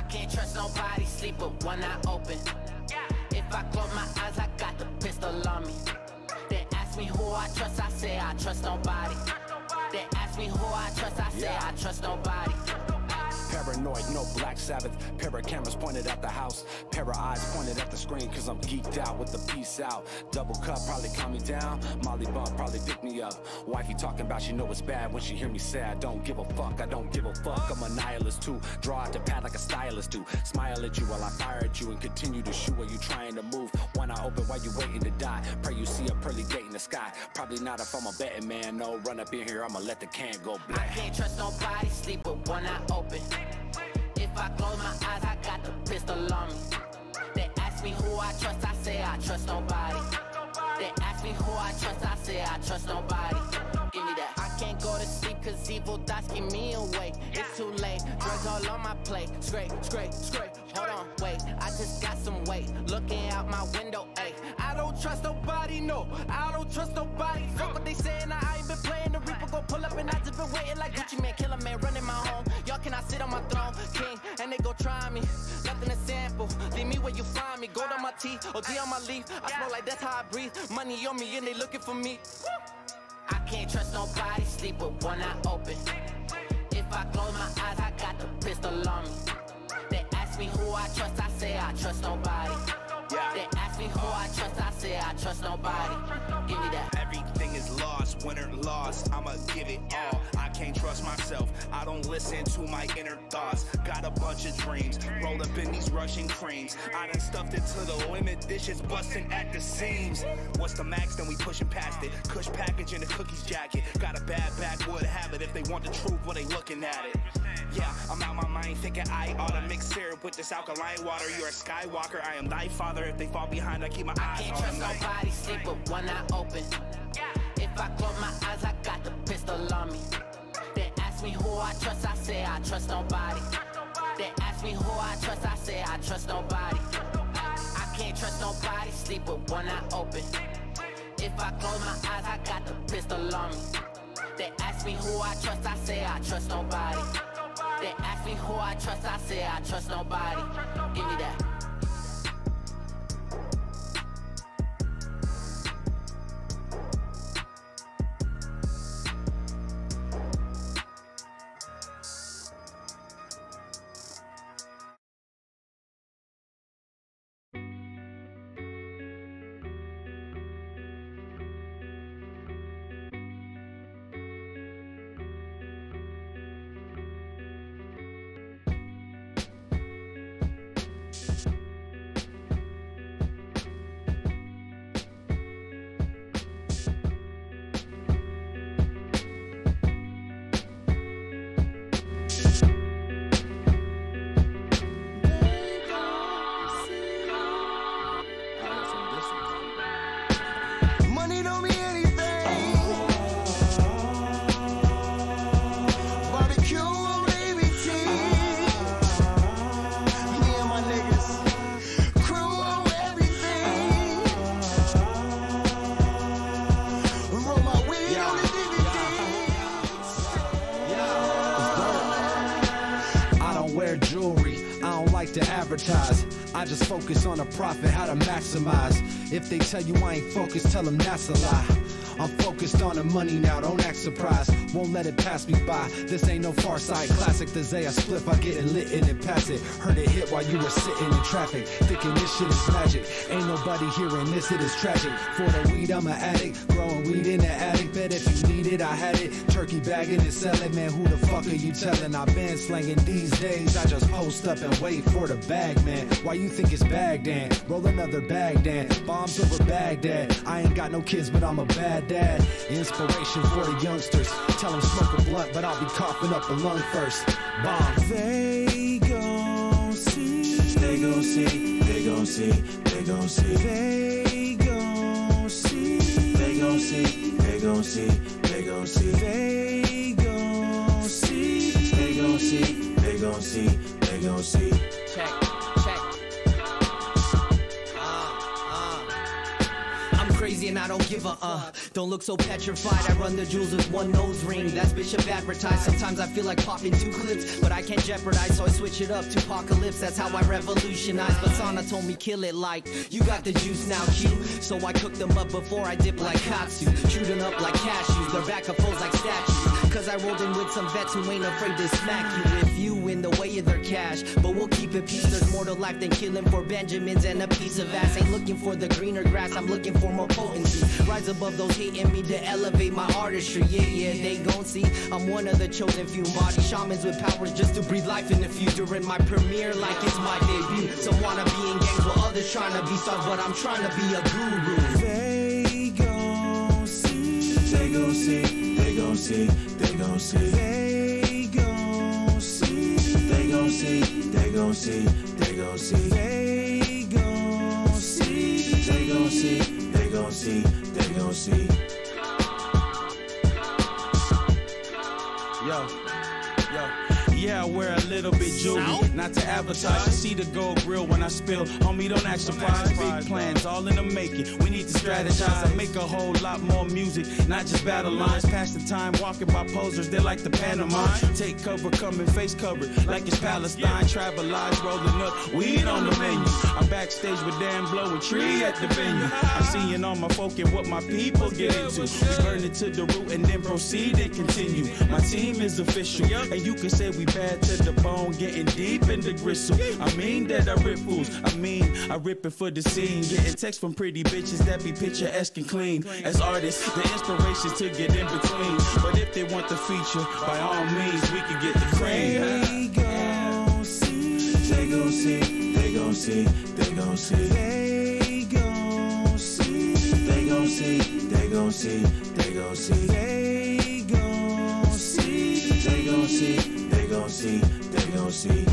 can't trust nobody, sleep with one eye open. If I close my eyes, I got the pistol on me. They ask me who I trust, I say I trust nobody. They ask me who I trust, I say I trust nobody. Paranoid, no Black Sabbath. Pair of cameras pointed at the house. Pair of eyes pointed at the screen, cause I'm geeked out with the peace out. Double cup probably calm me down. Molly bump probably pick me up. Wifey talking about she know it's bad when she hear me say I don't give a fuck. I don't give a fuck. I'm a nihilist too. Draw out the pad like a stylist do. Smile at you while I fire at you and continue to shoot while you trying to move. One eye open while you waiting to die. Pray you see a pearly gate in the sky. Probably not if I'm a betting man. No, run up in here, I'ma let the can go black. I can't trust nobody, sleep with one eye open. If I close my eyes, I got the pistol on me. They ask me who I trust, I say I trust nobody. They ask me who I trust, I say I trust nobody. Give me that. I can't go to sleep cause evil thoughts keep me awake. It's too late, drugs all on my plate. Scrape, scrape, scrape, hold on, wait. I just got some weight, looking out my window, ayy. I don't trust nobody, no, I don't trust nobody. Fuck what they saying, I ain't been playing. The Reaper gon' pull up and I just been waiting like Gucci Man, killer man, running my home. Y'all cannot sit on my throne, king, and they go try me. Nothing to sample, leave me where you find me. Gold on my teeth, OG on my leaf. I smell like that's how I breathe. Money on me and they looking for me. I can't trust nobody, sleep with one eye open. If I close my eyes, I got the pistol on me. They ask me who I trust, I say I trust nobody. They ask me who I trust, I say I trust nobody. Give me that. Everything is lost, winner lost, I'ma give it all. I can't trust myself, I don't listen to my inner thoughts. Got a bunch of dreams, rolled up in these Russian creams. I done stuffed it to the limit, dishes busting at the seams. What's the max, then we pushing past it. Kush package in a cookies jacket. Got a bad backwood habit, if they want the truth, well they looking at it. Yeah, I'm out my mind thinking I oughta mix syrup with this alkaline water. You're a Skywalker, I am thy father. If they fall behind, I keep my eyes I can't on trust them. nobody, sleep with one eye open. If I close my eyes, I got the pistol on me. They ask me who I trust, I say I trust nobody. They ask me who I trust, I say I trust nobody. I can't trust nobody, sleep with one eye open. If I close my eyes, I got the pistol on me. They ask me who I trust, I say I trust nobody. They ask me who I trust, I say I trust nobody. Give me that. To advertise, I just focus on a profit, how to maximize. If they tell you I ain't focused, tell them that's a lie. I'm focused on the money now, don't act surprised. Won't let it pass me by. This ain't no Far Side classic. The Zaya spliff, I get it lit and it pass it. Heard it hit while you were sitting in traffic. Thinking this shit is magic. Ain't nobody hearing this, it is tragic. For the weed, I'm an addict. Growing weed in the attic. Bet if you need it, I had it. Turkey bagging and selling, man, who the fuck are you telling? I've been slanging these days. I just post up and wait for the bag, man. Why you think it's Baghdad? Roll another Baghdad. Bombs over Baghdad. I ain't got no kids, but I'm a bad dad. Inspiration for the youngsters. Tell them smoke a blunt, but I'll be coughing up a lung first. Bomb. They gon' see. They gon' see. They gon' see. They gon' see. They gon' see. They gon' see. They gon' see. They gon' see. They gon' see. They gon' see. They gon' see. They gon' see. Check. crazy and I don't give a Don't look so petrified, I run the jewels with one nose ring. That's Bishop advertised. Sometimes I feel like popping 2 clips, but I can't jeopardize, so I switch it up to apocalypse. That's how I revolutionize. But Sana told me kill it like, you got the juice now, Q. So I cook them up before I dip like katsu. Shoot them up like cashews, they're back of foes like statues. Cause I rolled in with some vets who ain't afraid to smack you if you in the way of their cash. But we'll keep it peace, there's more to life than killing for Benjamins and a piece of ass. Ain't looking for the greener grass, I'm looking for more potency. Rise above those hating me to elevate my artistry. Yeah, they gon' see I'm one of the chosen few. Body shamans with powers just to breathe life in the future. In my premiere like it's my debut. Some wanna be in gangs while others trying to be stars, but I'm trying to be a guru. They gon' see, they gon' see, they gon' see, they gon' see, they gon' see, they gon' see, they gon' see, they gon' see, they gon' see, they gon' see, they gon' see, they gon' see. Yo. Yeah, I wear a little bit jewelry, not to advertise. You see the gold grill when I spill. Homie, don't act surprised. Big plans, all in the making. We need to strategize. I make a whole lot more music, not just battle lines. Pass the time walking by posers, they like the pantomime. Take cover, coming face covered, like it's Palestine. Travel lives, rolling up, weed on the menu. I'm backstage with Dan blowing tree at the venue. I'm seeing all my folk and what my people get into. We burn it to the root and then proceed and continue. My team is official, and you can say we bad to the bone, getting deep in the gristle. I mean that I rip fools, I rip it for the scene. Getting texts from pretty bitches that be picturesque and clean. As artists, the inspirations to get in between. But if they want the feature, by all means, we can get the cream. They gon' see, they gon' see, they gon' see, they gon' see, they gon' see, they gon' see, they gon' see, they gon' see, they gon' see, they gon' see, they gon' see, they gon' see.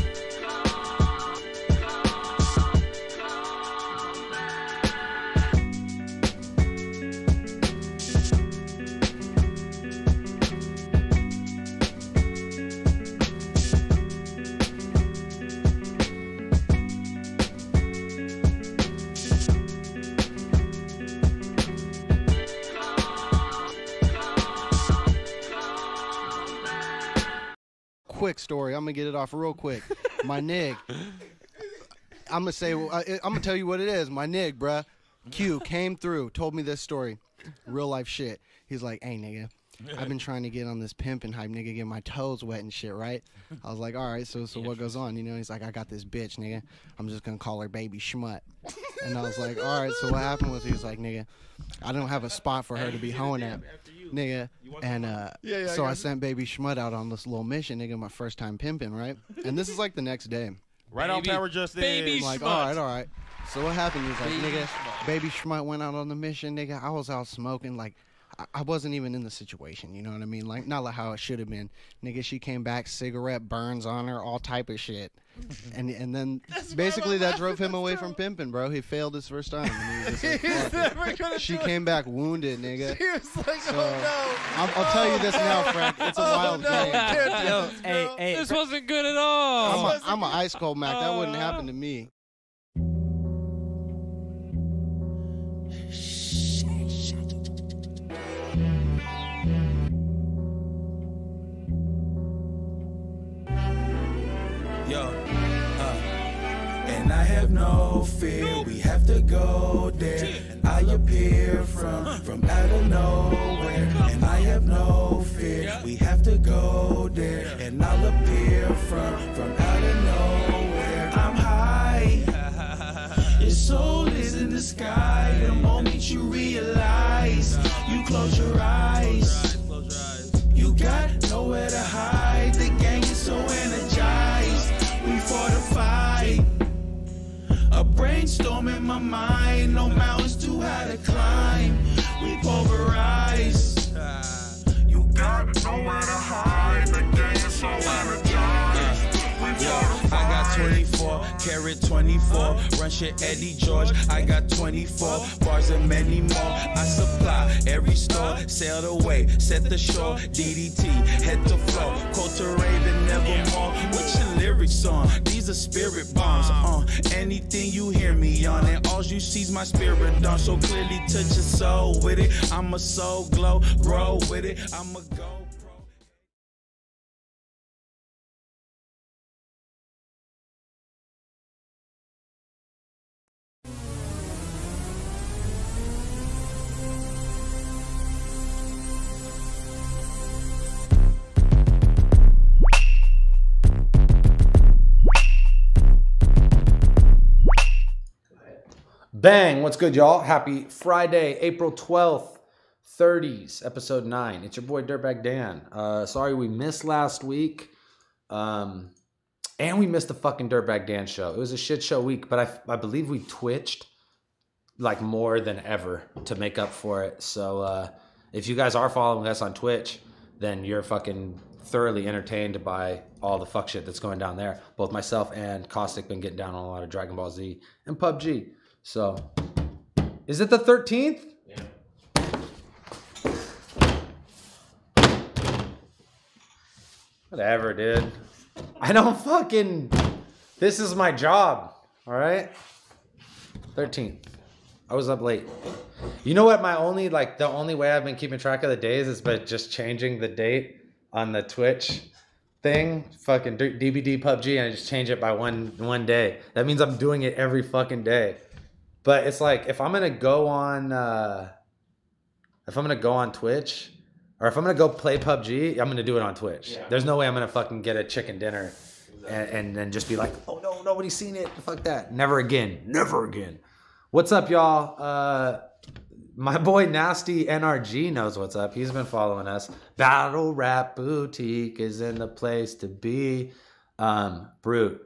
Quick story. I'm gonna get it off real quick. My nig. I'm gonna say. I'm gonna tell you what it is. My nig, bruh. Q came through, told me this story, real life shit. He's like, "Hey, nigga, I've been trying to get on this pimping hype, nigga, get my toes wet and shit, right?" I was like, "All right, so what goes on?" You know, he's like, "I got this bitch, nigga. I'm just gonna call her Baby Schmut." And I was like, "All right, so what happened was," he was like, "Nigga, I don't have a spot for her to be hoeing at, nigga." And so I sent Baby Schmut out on this little mission, nigga, my first time pimping, right? And this is like the next day. Right on Power Justin. I'm like, all right. So what happened? He's like, nigga, Baby Schmut went out on the mission, nigga. I was out smoking, like, I wasn't even in the situation, you know what I mean? Like, not like how it should have been. Nigga, she came back, cigarette burns on her, all type of shit. And then basically that drove him away from pimping, bro. He failed his first time. And he was just like, she came back wounded, nigga. He was like, so, oh no. I'll tell you this now, Frank. It's a wild game. Yo, hey, this wasn't good at all. I'm an ice cold Mac. That wouldn't happen to me. And I have no fear, we have to go there. And I appear from out of nowhere. And I have no fear, we have to go there. And I'll appear from out of nowhere. I'm high, your soul is in the sky. The moment you realize, you close your eyes. You got nowhere to hide, the gang is so energized. We fortified, a brainstorm in my mind. No mountains too high to climb. We pulverize. You got nowhere to hide, the gang is so energized. We fortified. I got 24 Carrot 24, run shit Eddie George. I got 24 bars and many more. I supply every store, sail away, set the shore. DDT, head to flow, quote to Raven, nevermore. What your lyrics on? These are spirit bombs. Anything you hear me on, and all you see's my spirit done. So clearly touch your soul with it. I'm a soul glow, grow with it. I'm a go. Bang! What's good, y'all? Happy Friday, April 12th, 30s, episode 9. It's your boy, Dirtbag Dan. Sorry we missed last week. And we missed the fucking Dirtbag Dan show. It was a shit show week, but I believe we twitched like more than ever to make up for it. So if you guys are following us on Twitch, then you're fucking thoroughly entertained by all the fuck shit that's going down there. Both myself and Caustic been getting down on a lot of Dragon Ball Z and PUBG. So, is it the 13th? Yeah. Whatever, dude. I don't fucking... This is my job, all right? 13th. I was up late. You know what my only, like, the only way I've been keeping track of the days is by just changing the date on the Twitch thing. Fucking DBD PUBG, and I just change it by one day. That means I'm doing it every fucking day. But it's like, if I'm going to go on Twitch, or if I'm going to go play PUBG, I'm going to do it on Twitch. Yeah. There's no way I'm going to fucking get a chicken dinner and then just be like, oh no, nobody's seen it. Fuck that. Never again. Never again. What's up, y'all? My boy Nasty NRG knows what's up. He's been following us. Battle Rap Boutique is in the place to be. Brute,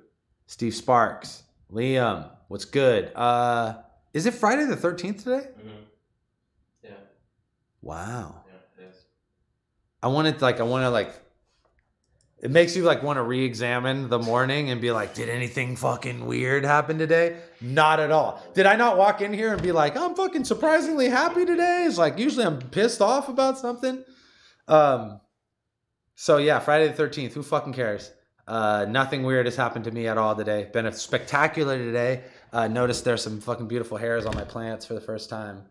Steve Sparks, Liam, what's good? Is it Friday the 13th today? Mm-hmm. Yeah. Wow. Yeah, it is. I want to it makes you like want to re-examine the morning and be like, did anything fucking weird happen today? Not at all. Did I not walk in here and be like, I'm fucking surprisingly happy today? It's like, usually I'm pissed off about something. So yeah, Friday the 13th, who fucking cares? Nothing weird has happened to me at all today. Been a spectacular today. Noticed there's some fucking beautiful hairs on my plants for the first time.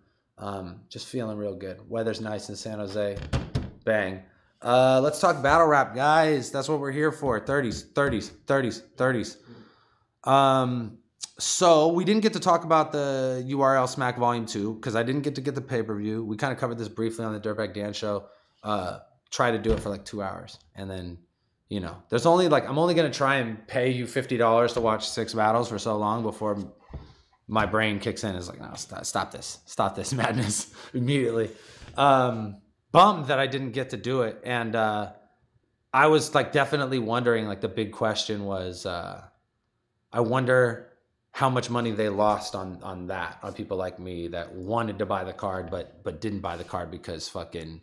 Just feeling real good. Weather's nice in San Jose. Bang. Let's talk battle rap, guys. That's what we're here for. 30s. So we didn't get to talk about the URL Smack Volume 2 because I didn't get to get the pay-per-view. We kind of covered this briefly on the Dirtbag Dan show. Tried to do it for like 2 hours. And then, you know, there's only like, I'm only going to try and pay you $50 to watch 6 battles for so long before my brain kicks in. It's like, no, stop this madness immediately. Bummed that I didn't get to do it. And I was like definitely wondering, like the big question was, I wonder how much money they lost on people like me that wanted to buy the card but didn't buy the card because fucking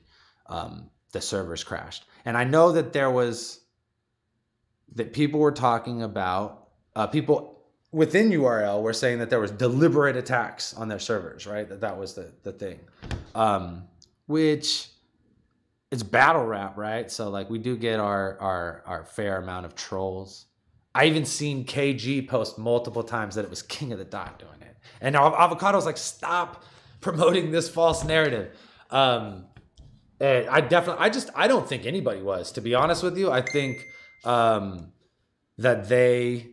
the servers crashed. And I know that that people were talking about, people within URL were saying that there was deliberate attacks on their servers, right? That was the thing. Which it's battle rap, right? So like we do get our fair amount of trolls. I even seen KG post multiple times that it was King of the Dot doing it. And Avocado's like, stop promoting this false narrative. And I don't think anybody was, to be honest with you. I think that they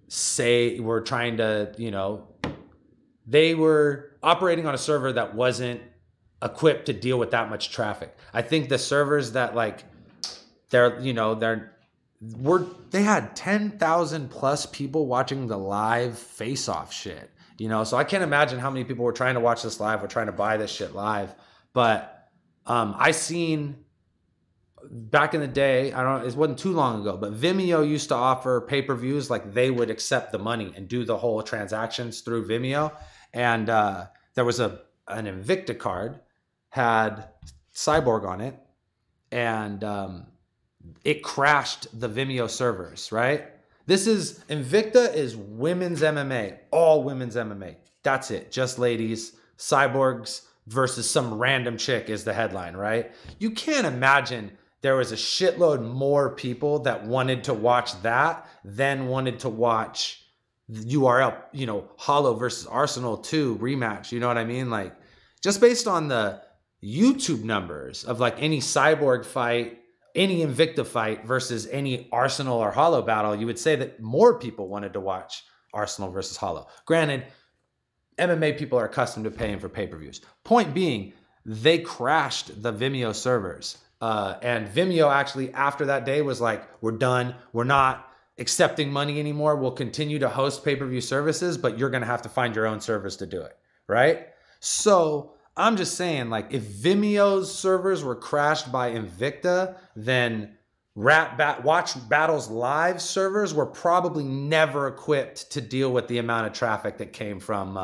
say we're trying to, you know, they were operating on a server that wasn't equipped to deal with that much traffic. I think the servers that like, they had 10,000 plus people watching the live face-off shit, you know? So I can't imagine how many people were trying to watch this live or trying to buy this shit live. But I seen back in the day, it wasn't too long ago, but Vimeo used to offer pay-per-views, like they would accept the money and do the whole transactions through Vimeo. And there was an Invicta card, had Cyborg on it, and it crashed the Vimeo servers, right? This is Invicta is women's MMA, all women's MMA. That's it, just ladies. Cyborgs versus some random chick is the headline, right? You can't imagine there was a shitload more people that wanted to watch that than wanted to watch URL, you know, Hollow versus Arsenal 2 rematch. You know what I mean? Like, just based on the YouTube numbers of like any Cyborg fight, any Invicta fight versus any Arsenal or Hollow battle, you would say that more people wanted to watch Arsenal versus Hollow. Granted, MMA people are accustomed to paying for pay-per-views. Point being, they crashed the Vimeo servers. And Vimeo actually, after that day, was like, we're done. We're not accepting money anymore. We'll continue to host pay-per-view services, but you're going to have to find your own servers to do it, right? So I'm just saying, like, if Vimeo's servers were crashed by Invicta, then Watch Battles Live servers were probably never equipped to deal with the amount of traffic that came from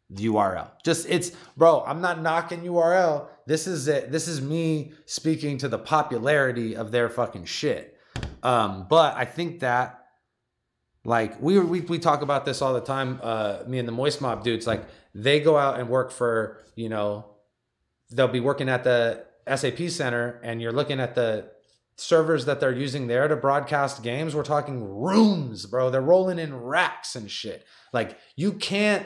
the URL. Just, it's, bro, I'm not knocking URL. This is it. This is me speaking to the popularity of their fucking shit. But I think that, like, we talk about this all the time, me and the Moist Mob dudes, like, they go out and work for, you know, they'll be working at the SAP Center, and you're looking at the servers that they're using there to broadcast games. We're talking rooms, bro. They're rolling in racks and shit. Like, you can't,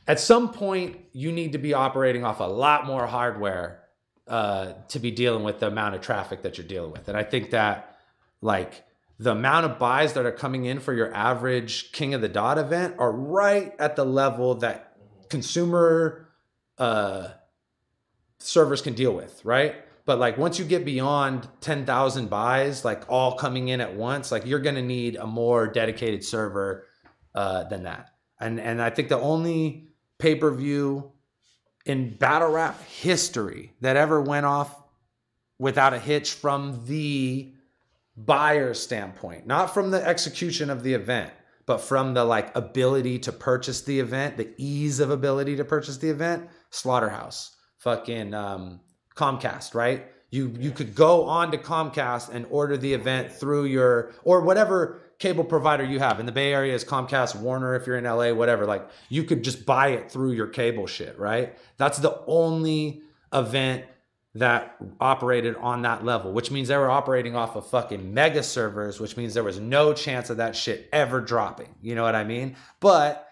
at some point, you need to be operating off a lot more hardware to be dealing with the amount of traffic that you're dealing with. And I think that, like, the amount of buys that are coming in for your average King of the Dot event are right at the level that consumer servers can deal with, right? But like, once you get beyond 10,000 buys, like all coming in at once, like, you're going to need a more dedicated server than that. And I think the only pay-per-view in battle rap history that ever went off without a hitch from the buyer standpoint, not from the execution of the event, but from the like ability to purchase the event, the ease of ability to purchase the event, Slaughterhouse, fucking Comcast, right? You could go on to Comcast and order the event through your, or whatever cable provider you have. In the Bay Area is Comcast, Warner, if you're in LA, whatever. Like, you could just buy it through your cable shit, right? That's the only event that operated on that level, which means they were operating off of fucking mega servers, which means there was no chance of that shit ever dropping. You know what I mean? But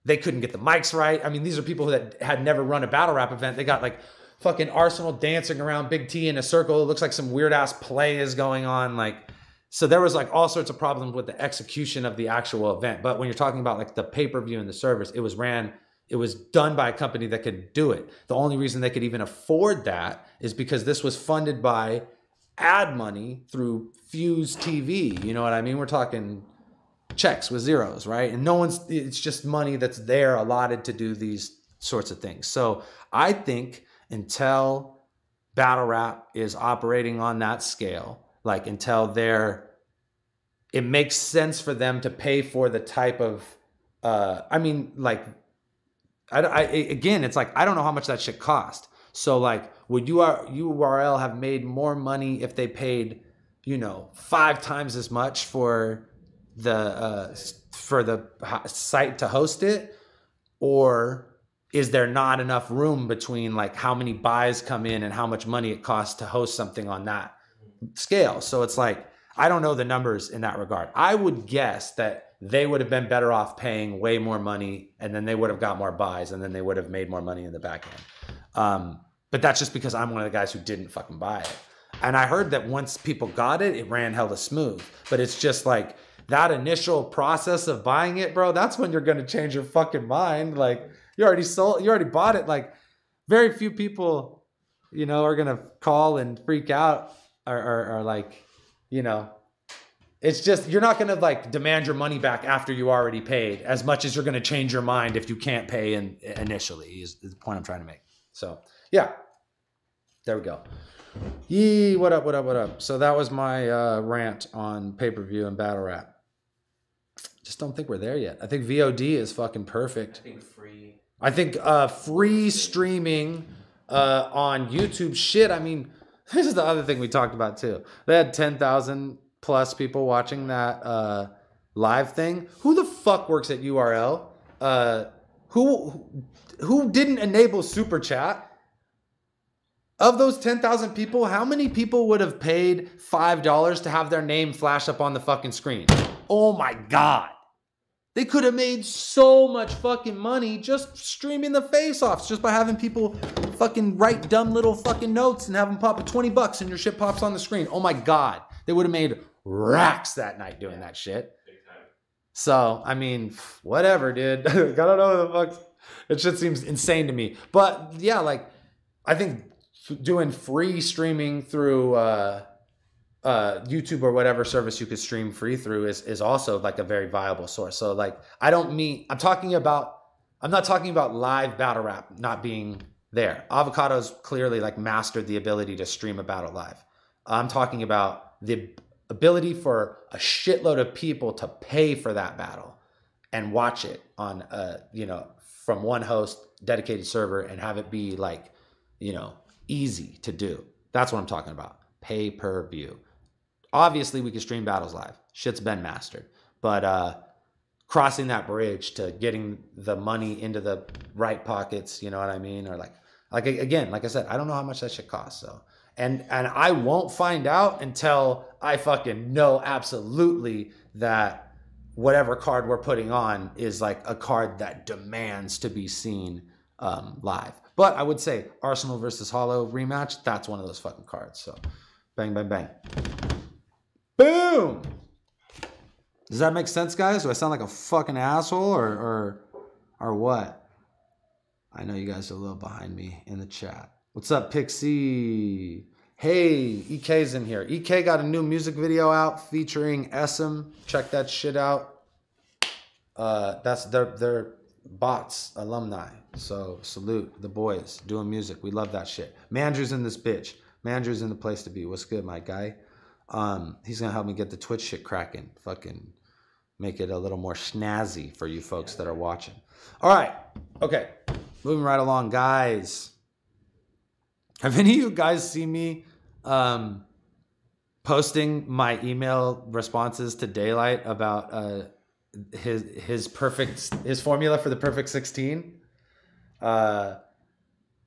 they couldn't get the mics right. I mean, these are people that had never run a battle rap event. They got like fucking Arsenal dancing around Big T in a circle. It looks like some weird ass play is going on. Like, so there was like all sorts of problems with the execution of the actual event. But when you're talking about like the pay-per-view and the service, it was done by a company that could do it. The only reason they could even afford that is because this was funded by ad money through Fuse TV. You know what I mean? We're talking checks with zeros, right? And it's just money that's there allotted to do these sorts of things. So I think until battle rap is operating on that scale, like until it makes sense for them to pay for the type of, again, it's like, I don't know how much that shit cost. So like, would URL have made more money if they paid, 5 times as much for the site to host it? Or is there not enough room between like how many buys come in and how much money it costs to host something on that scale? So it's like, I don't know the numbers in that regard. I would guess that they would have been better off paying way more money, and then they would have got more buys, and then they would have made more money in the back end. But that's just because I'm one of the guys who didn't fucking buy it. And I heard that once people got it, it ran hella smooth. But it's just like that initial process of buying it, bro, that's when you're going to change your fucking mind. Like, you already bought it. Like, very few people, are going to call and freak out or like, it's just, you're not going to like demand your money back after you already paid as much as you're going to change your mind if you can't pay initially is the point I'm trying to make. So yeah, there we go. Yee, what up? So that was my rant on pay-per-view and battle rap. Just don't think we're there yet. I think VOD is fucking perfect. I think free streaming on YouTube. Shit, I mean, this is the other thing we talked about too. They had 10,000 plus people watching that live thing. Who the fuck works at URL? Who didn't enable super chat? Of those 10,000 people, how many people would have paid $5 to have their name flash up on the fucking screen? Oh my God. They could have made so much fucking money just streaming the face-offs, just by having people fucking write dumb little fucking notes and have them pop at $20 and your shit pops on the screen. Oh my God. They would have made racks that night doing that shit. So, I mean, whatever, dude. I don't know what the fuck. It shit seems insane to me. But yeah, like, I think doing free streaming through YouTube or whatever service you could stream free through is also like a very viable source. So like, I'm not talking about live battle rap not being there. Avocado's clearly like mastered the ability to stream a battle live. I'm talking about the ability for a shitload of people to pay for that battle and watch it on from one host, dedicated server, and have it be like, easy to do. That's what I'm talking about. Pay-per-view. Obviously, we can stream battles live. Shit's been mastered. But crossing that bridge to getting the money into the right pockets, you know what I mean? Or like again, like I said, I don't know how much that shit costs. So, and I won't find out until I fucking know absolutely that whatever card we're putting on is like a card that demands to be seen live. But I would say Arsenal versus Hollow rematch, that's one of those fucking cards. So bang, bang, bang. Boom! Does that make sense, guys? Do I sound like a fucking asshole or what? I know you guys are a little behind me in the chat. What's up, Pixie? Hey, EK's in here. EK got a new music video out featuring Essam. Check that shit out. That's their BOTZ alumni. So salute the boys doing music. We love that shit. Mandrew's in this bitch. Mandrew's in the place to be. What's good, my guy? He's gonna help me get the Twitch shit cracking. Fucking make it a little more snazzy for you folks that are watching. All right. Okay. Moving right along, guys. Have any of you guys seen me posting my email responses to Daylight about his formula for the perfect 16? I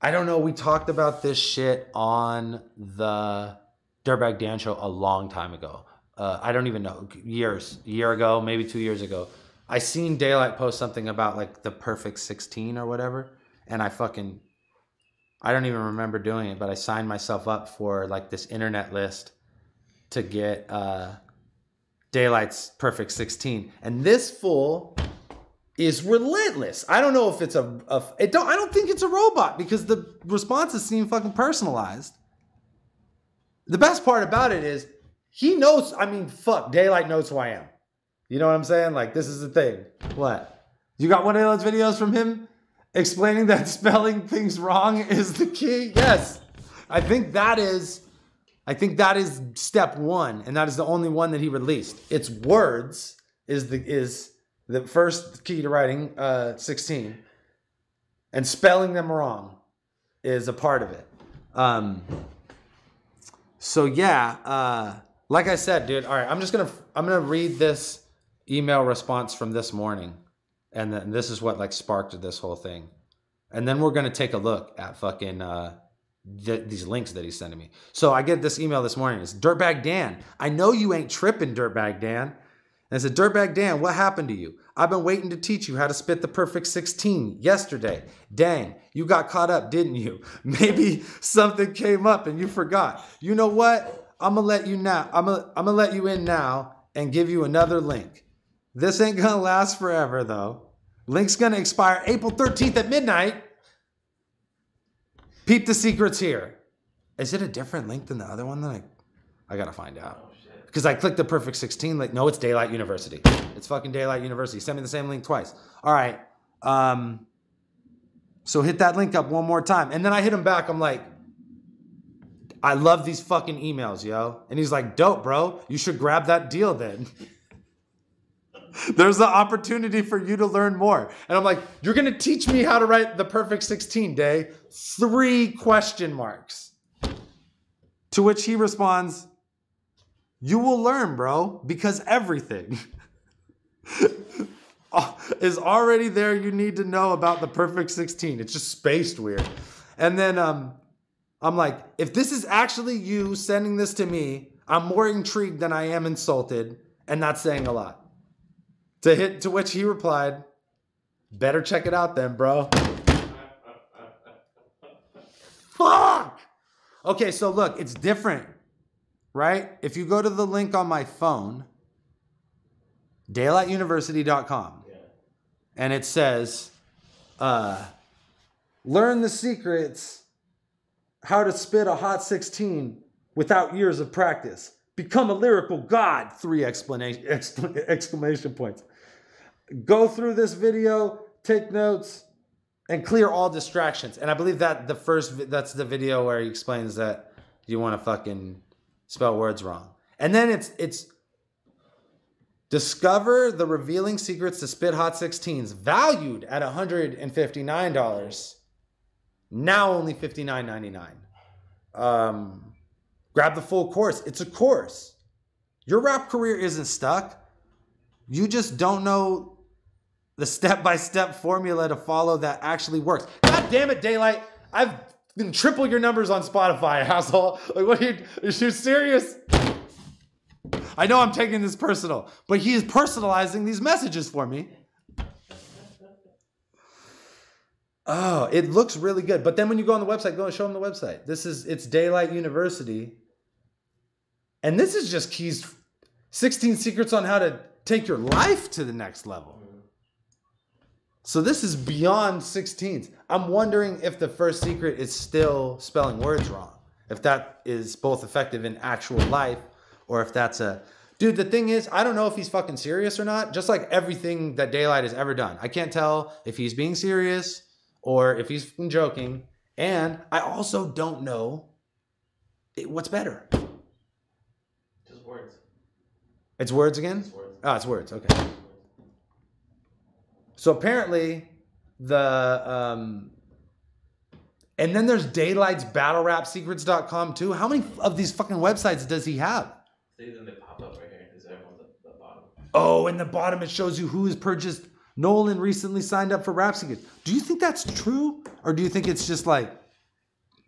don't know. We talked about this shit on the Dirtbag Dan show a long time ago. I don't even know, a year ago, maybe 2 years ago. I seen Daylight post something about like the perfect 16 or whatever. And I don't even remember doing it, but I signed myself up for like this internet list to get Daylight's perfect 16. And this fool is relentless. I don't know if it's I don't think it's a robot because the responses seem fucking personalized. The best part about it is he knows, fuck, Daylight knows who I am. You know what I'm saying? Like, this is the thing. What? You got one of those videos from him explaining that spelling things wrong is the key? Yes. I think that is step one, and that is the only one that he released. It's words is the first key to writing 16, and spelling them wrong is a part of it. So yeah, like I said, dude. All right, I'm gonna read this email response from this morning, and then this is what like sparked this whole thing, and then we're gonna take a look at fucking these links that he's sending me. So I get this email this morning. It's Dirtbag Dan. I know you ain't tripping, Dirtbag Dan. And it said, Dirtbag Dan, what happened to you? I've been waiting to teach you how to spit the perfect 16 yesterday. Dang, you got caught up, didn't you? Maybe something came up and you forgot. You know what? I'm gonna let you now. I'm gonna let you in now and give you another link. This ain't gonna last forever though. Link's gonna expire April 13th at midnight. Peep the secrets here. Is it a different link than the other one? Then I gotta find out. Because I clicked the perfect 16 link. No, it's Daylight University. It's fucking Daylight University. Send me the same link twice. All right. So hit that link up one more time. And then I hit him back. I'm like, I love these fucking emails, yo. And he's like, dope, bro. You should grab that deal then. There's the opportunity for you to learn more. And I'm like, you're going to teach me how to write the perfect 16, Day? 3 question marks. To which he responds, You will learn, bro, because everything is already there you need to know about the perfect 16. It's just spaced weird. And then I'm like, if this is actually you sending this to me, I'm more intrigued than I am insulted, and that's saying a lot. To which he replied, better check it out then, bro. Fuck! Okay, so look, it's different, right? If you go to the link on my phone, daylightuniversity.com, and it says, learn the secrets, how to spit a hot 16 without years of practice. Become a lyrical god, 3 exclamation points. Go through this video, take notes, and clear all distractions. And I believe that that's the video where he explains that you want to fucking spell words wrong. And then it's discover the revealing secrets to spit hot 16s, valued at $159. Now only $59.99. Grab the full course. It's a course. Your rap career isn't stuck. You just don't know the step-by-step formula to follow that actually works. God damn it, Daylight. I've been triple your numbers on Spotify, asshole. Like, what are you serious? I know I'm taking this personal, but he is personalizing these messages for me. Oh, it looks really good. But then when you go on the website, go and show them the website. It's Daylight University. And this is just keys, 16 secrets on how to take your life to the next level. So this is beyond 16s. I'm wondering if the first secret is still spelling words wrong. If that is both effective in actual life or if that's a... Dude, the thing is, I don't know if he's fucking serious or not. Just like everything that Daylight has ever done. I can't tell if he's being serious or if he's joking. And I also don't know what's better. Just words. It's words again? It's words. Oh, it's words. Okay. So apparently and then there's Daylight's battlerapsecrets.com too. How many of these fucking websites does he have? See, then they pop up right here because everyone's at the bottom. Oh, in the bottom it shows you who has purchased. Nolan recently signed up for Rap Secrets. Do you think that's true? Or do you think it's just like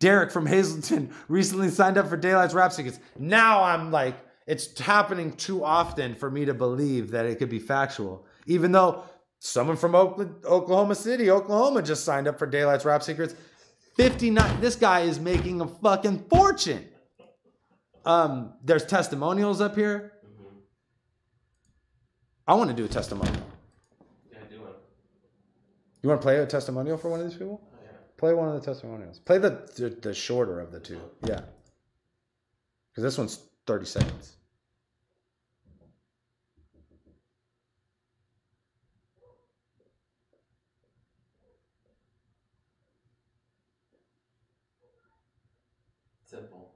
Derek from Hazleton recently signed up for Daylight's Rap Secrets? Now I'm like, it's happening too often for me to believe that it could be factual. Even though someone from Oklahoma City, Oklahoma just signed up for Daylight's Rap Secrets. 59. This guy is making a fucking fortune. There's testimonials up here. I want to do a testimonial. Yeah, do it. You want to play a testimonial for one of these people? Oh, yeah. Play one of the testimonials. Play the shorter of the two. Yeah. Because this one's 30 seconds. Simple.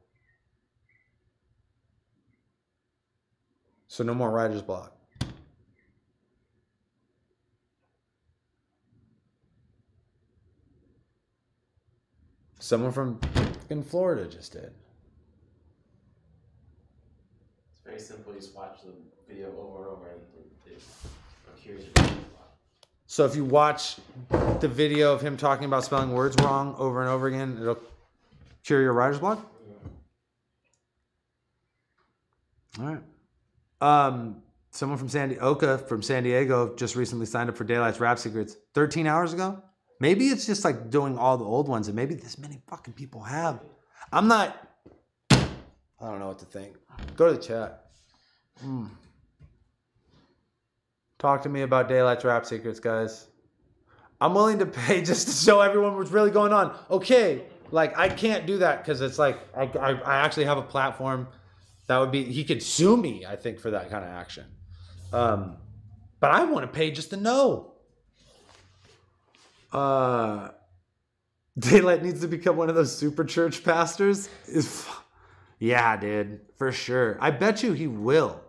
So no more writer's block. Someone from in Florida just did. It's very simple. You just watch the video over and over and it cures your writer's block. So if you watch the video of him talking about spelling words wrong over and over again, it'll cure your writer's block? All right. Someone from Oka from San Diego just recently signed up for Daylight's Rap Secrets 13 hours ago. Maybe it's just like doing all the old ones and maybe this many fucking people have. I don't know what to think. Go to the chat. Talk to me about Daylight's Rap Secrets, guys. I'm willing to pay just to show everyone what's really going on. Okay, like I can't do that because it's like I actually have a platform that would be, he could sue me, I think, for that kind of action. But I want to pay just to know. Daylight needs to become one of those super church pastors. Yeah, dude, for sure. I bet you he will.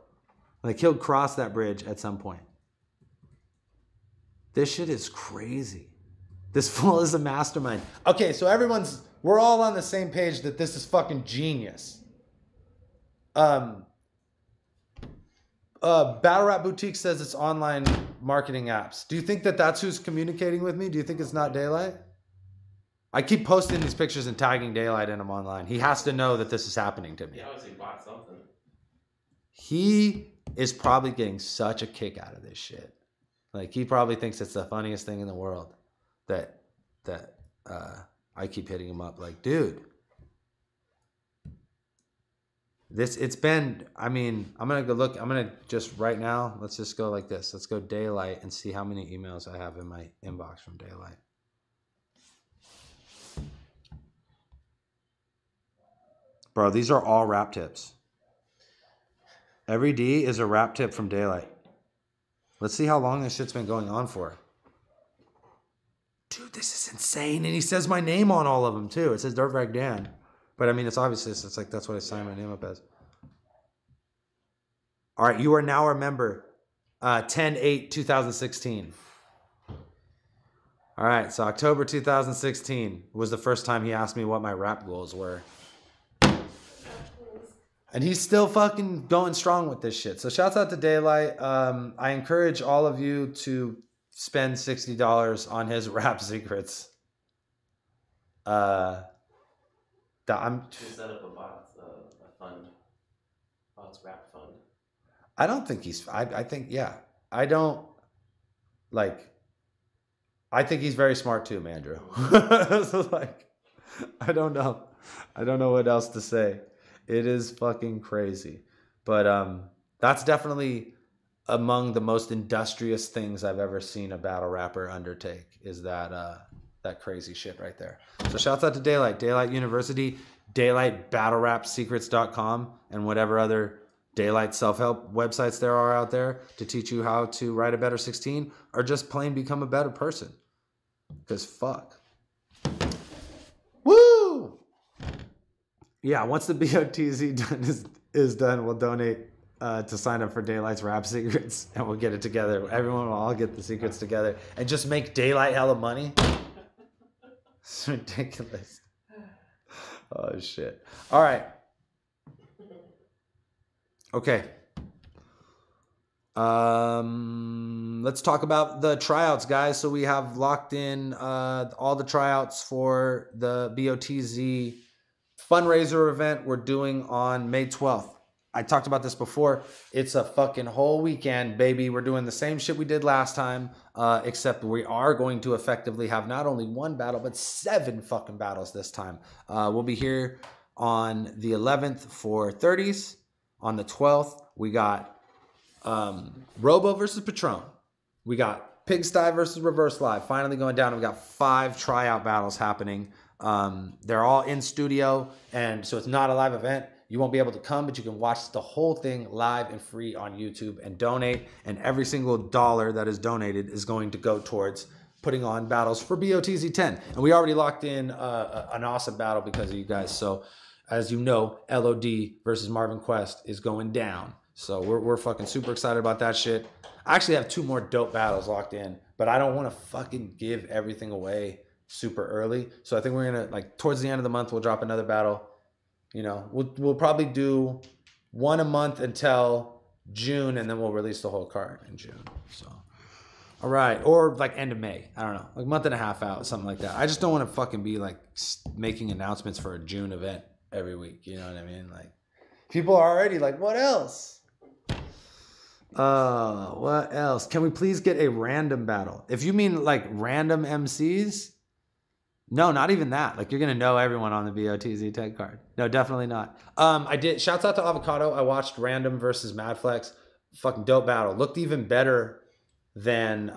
Like he'll cross that bridge at some point. This shit is crazy. This fool is a mastermind. Okay, so we're all on the same page that this is fucking genius. Battle Rap Boutique says it's online marketing apps. Do you think that that's who's communicating with me? Do you think it's not Daylight? I keep posting these pictures and tagging Daylight in them online. He has to know that this is happening to me. He obviously bought something. He is probably getting such a kick out of this shit. Like, he probably thinks it's the funniest thing in the world that I keep hitting him up like, dude, it's been, I mean, I'm going to go look, I'm going to just right now, let's just go like this. Let's go Daylight and see how many emails I have in my inbox from Daylight. Bro, these are all rap tips. Every D is a rap tip from Daylight. Let's see how long this shit's been going on for. Dude, this is insane. And he says my name on all of them too. It says Dirtbag Dan. But I mean, it's obviously, it's like, that's what I signed my name up as. All right, you are now a member. 10/8/2016. All right, so October 2016 was the first time he asked me what my rap goals were. And he's still fucking going strong with this shit. So shouts out to Daylight. I encourage all of you to spend $60 on his rap secrets. To set up a fund. BOTZ rap fund. I don't think he's, I think, yeah. I don't, like, I think he's very smart too, Mandrew. So, like, I don't know. I don't know what else to say. It is fucking crazy. But that's definitely among the most industrious things I've ever seen a battle rapper undertake, is that that crazy shit right there. So shouts out to Daylight, Daylight University, Daylight BattleRapSecrets.com, and whatever other Daylight self-help websites there are out there to teach you how to write a better 16 or just plain become a better person. Because fuck. Woo! Yeah, once the BOTZ is done, we'll donate to sign up for Daylight's rap secrets, and we'll get it together. Everyone will all get the secrets together and just make Daylight hella money. It's ridiculous. Oh, shit. All right. Okay. Let's talk about the tryouts, guys. So we have locked in all the tryouts for the BOTZ fundraiser event we're doing on May 12th. I talked about this before. It's a fucking whole weekend, baby. We're doing the same shit we did last time, except we are going to effectively have not only one battle, but 7 fucking battles this time. We'll be here on the 11th for 30s. On the 12th, we got Robo versus Patron. We got Pigsty versus Reverse Live finally going down. We got 5 tryout battles happening. They're all in studio, and so it's not a live event. You won't be able to come, but you can watch the whole thing live and free on YouTube and donate. And every single dollar that is donated is going to go towards putting on battles for BOTZ 10. And we already locked in an awesome battle because of you guys. So as you know, LOD versus Marvin Quest is going down. So we're fucking super excited about that shit. I actually have 2 more dope battles locked in, but I don't want to fucking give everything away super early. So I think we're going to, like, towards the end of the month, we'll drop another battle. You know, we'll probably do 1 a month until June, and then we'll release the whole card in June. So, all right. Or like end of May. I don't know. Like a month and a half out, something like that. I just don't want to fucking be like making announcements for a June event every week. You know what I mean? Like, people are already like, what else? What else? Can we please get a random battle? If you mean like random MCs, no, not even that. Like, you're going to know everyone on the BOTZ 10 card. No, definitely not. I did. Shouts out to Avocado. I watched Random versus Madflex. Fucking dope battle. Looked even better than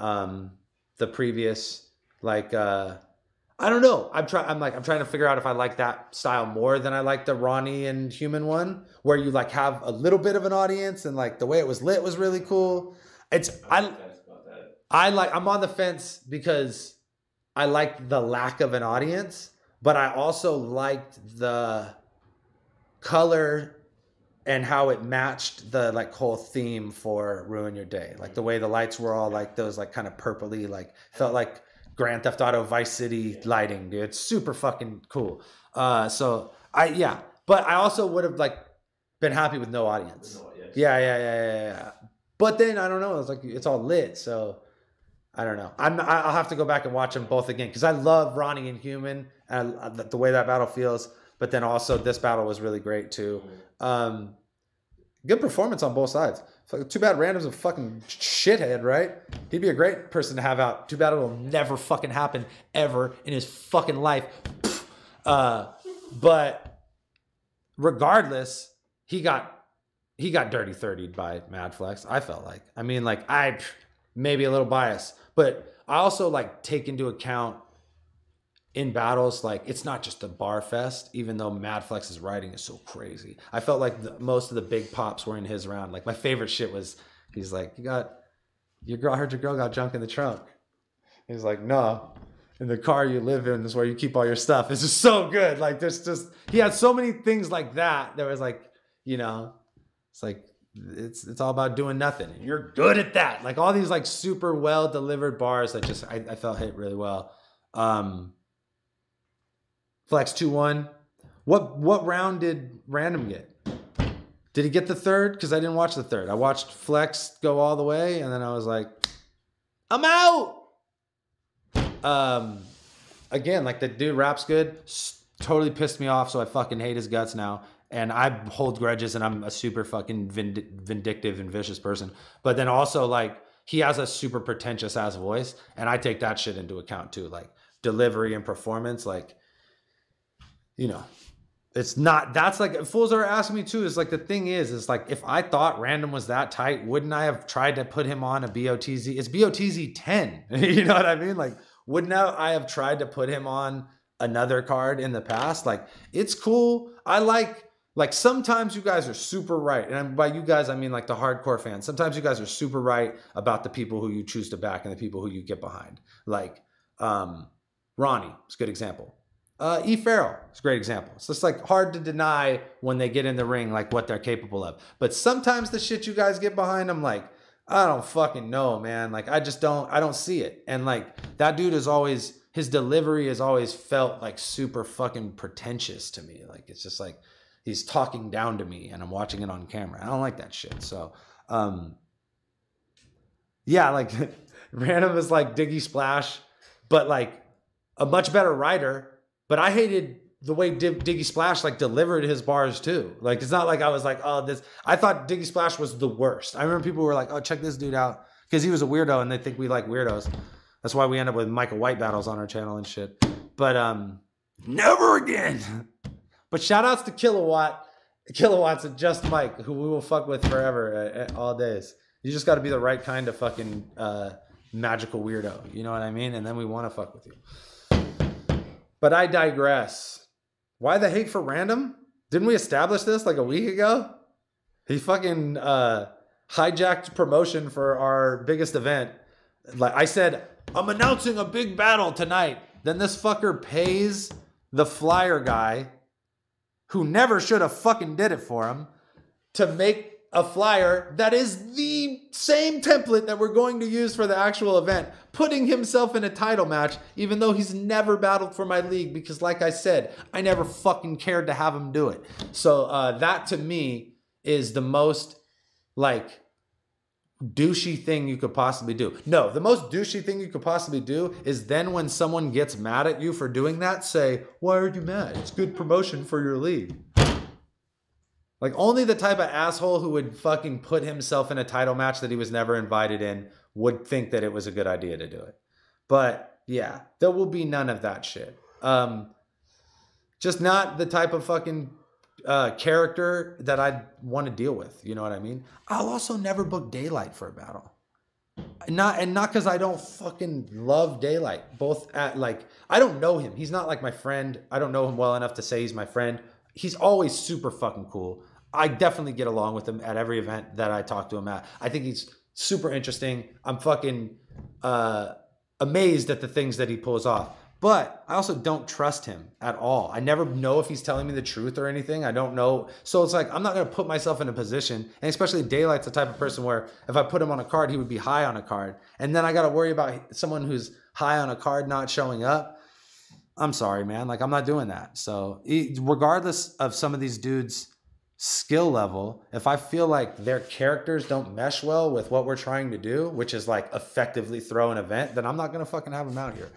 the previous. Like, I don't know. I'm trying to figure out if I like that style more than I like the Ronnie and Human one, where you like have a little bit of an audience and like the way it was lit was really cool. I'm on the fence because I liked the lack of an audience, but I also liked the color and how it matched the like whole theme for Ruin Your Day. Like the way the lights were all like those like kind of purpley, like felt like Grand Theft Auto Vice City lighting, dude. It's super fucking cool. But I also would have like been happy with no audience. Yeah. But then I don't know. It's like it's all lit, so I don't know. I'll have to go back and watch them both again because I love Ronnie and Human and the way that battle feels. But then also this battle was really great too. Good performance on both sides. Too bad Random's a fucking shithead, right? He'd be a great person to have out. Too bad it'll never fucking happen ever in his fucking life. But regardless, he got dirty 30'd by Mad Flex. I felt like. I mean, like I maybe a little biased, but I also like take into account in battles, like it's not just a bar fest, even though Mad Flex's writing is so crazy. I felt like most of the big pops were in his round. Like my favorite shit was, he's like, I heard your girl got junk in the trunk. He's like, no, in the car you live in is where you keep all your stuff. It's just so good. Like there's just, he had so many things like that. There was like, you know, it's like, it's all about doing nothing. And you're good at that. Like all these like super well delivered bars that just, I felt hit really well. Flex 2-1. What round did Random get? Did he get the third? Because I didn't watch the third. I watched Flex go all the way, and then I was like, I'm out. Again, like the dude raps good. Totally pissed me off, so I fucking hate his guts now. And I hold grudges, and I'm a super fucking vindictive and vicious person. But then also, like, he has a super pretentious ass voice, and I take that shit into account too. Like delivery and performance, like. You know, it's not, that's like, fools are asking me too, is like, the thing is like, if I thought Random was that tight, wouldn't I have tried to put him on a BOTZ? It's BOTZ 10. You know what I mean? Like, wouldn't I have tried to put him on another card in the past? Like, it's cool. I like sometimes you guys are super right. And by you guys, I mean like the hardcore fans. Sometimes you guys are super right about the people who you choose to back and the people who you get behind. Like, Ronnie is a good example. Farrell is a great example. It's just like hard to deny when they get in the ring, like what they're capable of. But sometimes the shit you guys get behind, I'm like, I don't fucking know, man. Like, I don't see it. And like that dude is always, his delivery has always felt like super fucking pretentious to me. Like, it's just like, he's talking down to me and I'm watching it on camera. I don't like that shit. So, yeah, like Random is like Diggy Splash, but like a much better writer. But I hated the way Diggy Splash like delivered his bars too. Like, it's not like I was like, oh, this. I thought Diggy Splash was the worst. I remember people were like, oh, check this dude out. Because he was a weirdo and they think we like weirdos. That's why we end up with Michael White battles on our channel and shit. But never again. But shout outs to Kilowatts and Just Mike, who we will fuck with forever, all days. You just got to be the right kind of fucking magical weirdo. You know what I mean? And then we want to fuck with you. But I digress. Why the hate for Random? Didn't we establish this like a week ago? He fucking hijacked promotion for our biggest event. Like I said, I'm announcing a big battle tonight. Then this fucker pays the flyer guy, who never should have fucking did it for him, to make a flyer that is the same template that we're going to use for the actual event, putting himself in a title match, even though he's never battled for my league, because like I said, I never fucking cared to have him do it. So that to me is the most like douchey thing you could possibly do. No, the most douchey thing you could possibly do is then when someone gets mad at you for doing that, say, why are you mad? It's good promotion for your league. Like, only the type of asshole who would fucking put himself in a title match that he was never invited in would think that it was a good idea to do it. But yeah, there will be none of that shit. Just not the type of fucking character that I'd want to deal with. You know what I mean? I'll also never book Daylight for a battle. Not because I don't fucking love Daylight. Both at like, I don't know him. He's not like my friend. I don't know him well enough to say he's my friend. He's always super fucking cool. I definitely get along with him at every event that I talk to him at. I think he's super interesting. I'm fucking amazed at the things that he pulls off. But I also don't trust him at all. I never know if he's telling me the truth or anything. I don't know. So it's like, I'm not going to put myself in a position. And especially Daylight's the type of person where if I put him on a card, he would be high on a card. And then I got to worry about someone who's high on a card not showing up. I'm sorry, man. Like, I'm not doing that. So regardless of some of these dudes' skill level, if I feel like their characters don't mesh well with what we're trying to do, which is like effectively throw an event, then I'm not going to fucking have them out here.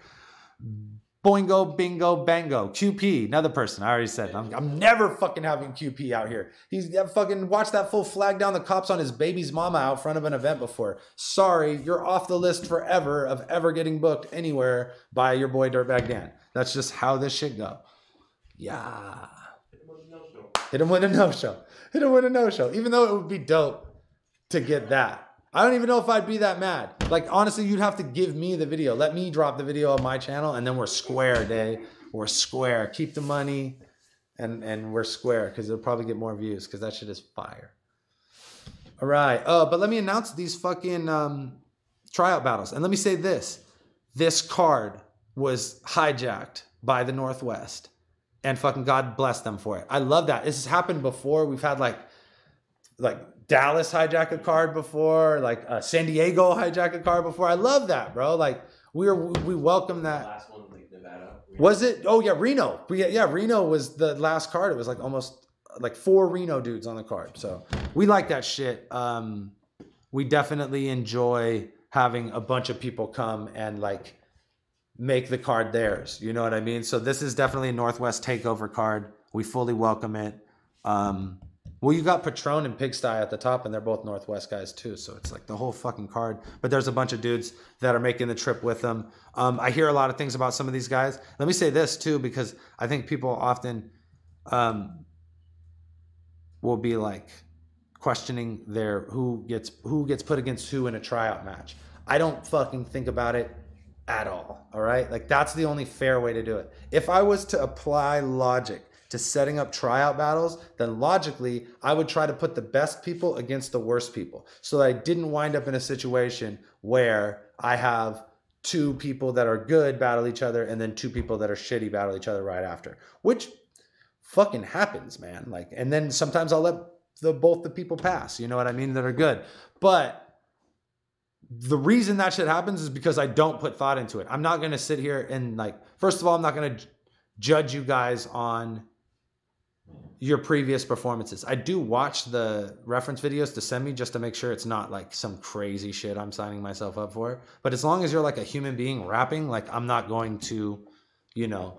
Boingo, bingo, bango. QP, another person. I already said I'm never fucking having QP out here. He's fucking watched that fool flag down the cops on his baby's mama out front of an event before. Sorry, you're off the list forever of ever getting booked anywhere by your boy Dirtbag Dan. That's just how this shit go. Yeah. Hit him with a no-show. Hit him with a no-show. Even though it would be dope to get that. I don't even know if I'd be that mad. Like, honestly, you'd have to give me the video. Let me drop the video on my channel, and then we're square, Day. We're square. Keep the money, and we're square, because it'll probably get more views, because that shit is fire. All right. But let me announce these fucking tryout battles. And let me say this. This card was hijacked by the Northwest. And fucking God bless them for it. I love that. This has happened before. We've had like Dallas hijack a card before, like San Diego hijack a card before. I love that, bro. Like we welcome that. Last one, like Nevada. Was it? Oh yeah, Reno. Yeah, Reno was the last card. It was like almost like 4 Reno dudes on the card. So we like that shit. We definitely enjoy having a bunch of people come and like make the card theirs. You know what I mean? So this is definitely a Northwest takeover card. We fully welcome it. Well, you got Patron and Pigsty at the top, and they're both Northwest guys too. So it's like the whole fucking card. But there's a bunch of dudes that are making the trip with them. I hear a lot of things about some of these guys. Let me say this too, because I think people often will be like questioning their who gets put against who in a tryout match. I don't fucking think about it at all. All right, like that's the only fair way to do it. If I was to apply logic to setting up tryout battles, then logically I would try to put the best people against the worst people, so that I didn't wind up in a situation where I have 2 people that are good battle each other and then 2 people that are shitty battle each other right after, which fucking happens, man. Like, and then sometimes I'll let both the people pass, you know what I mean, that are good. But the reason that shit happens is because I don't put thought into it. I'm not going to sit here and like, first of all, I'm not going to judge you guys on your previous performances. I do watch the reference videos to send me just to make sure it's not like some crazy shit I'm signing myself up for. But as long as you're like a human being rapping, like I'm not going to, you know,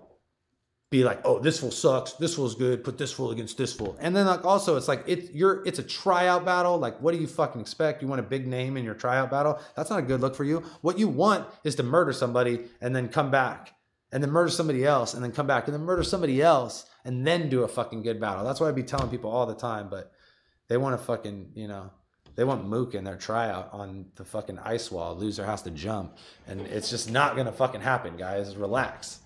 be like, oh, this fool sucks, this fool's good, put this fool against this fool. And then like also it's like it's a tryout battle. Like what do you fucking expect? You want a big name in your tryout battle? That's not a good look for you. What you want is to murder somebody and then come back, and then murder somebody else and then come back, and then murder somebody else and then do a fucking good battle. That's what I be telling people all the time, but they want to fucking, you know, they want Mook in their tryout on the fucking ice wall. Loser has to jump, and it's just not gonna fucking happen, guys. Relax.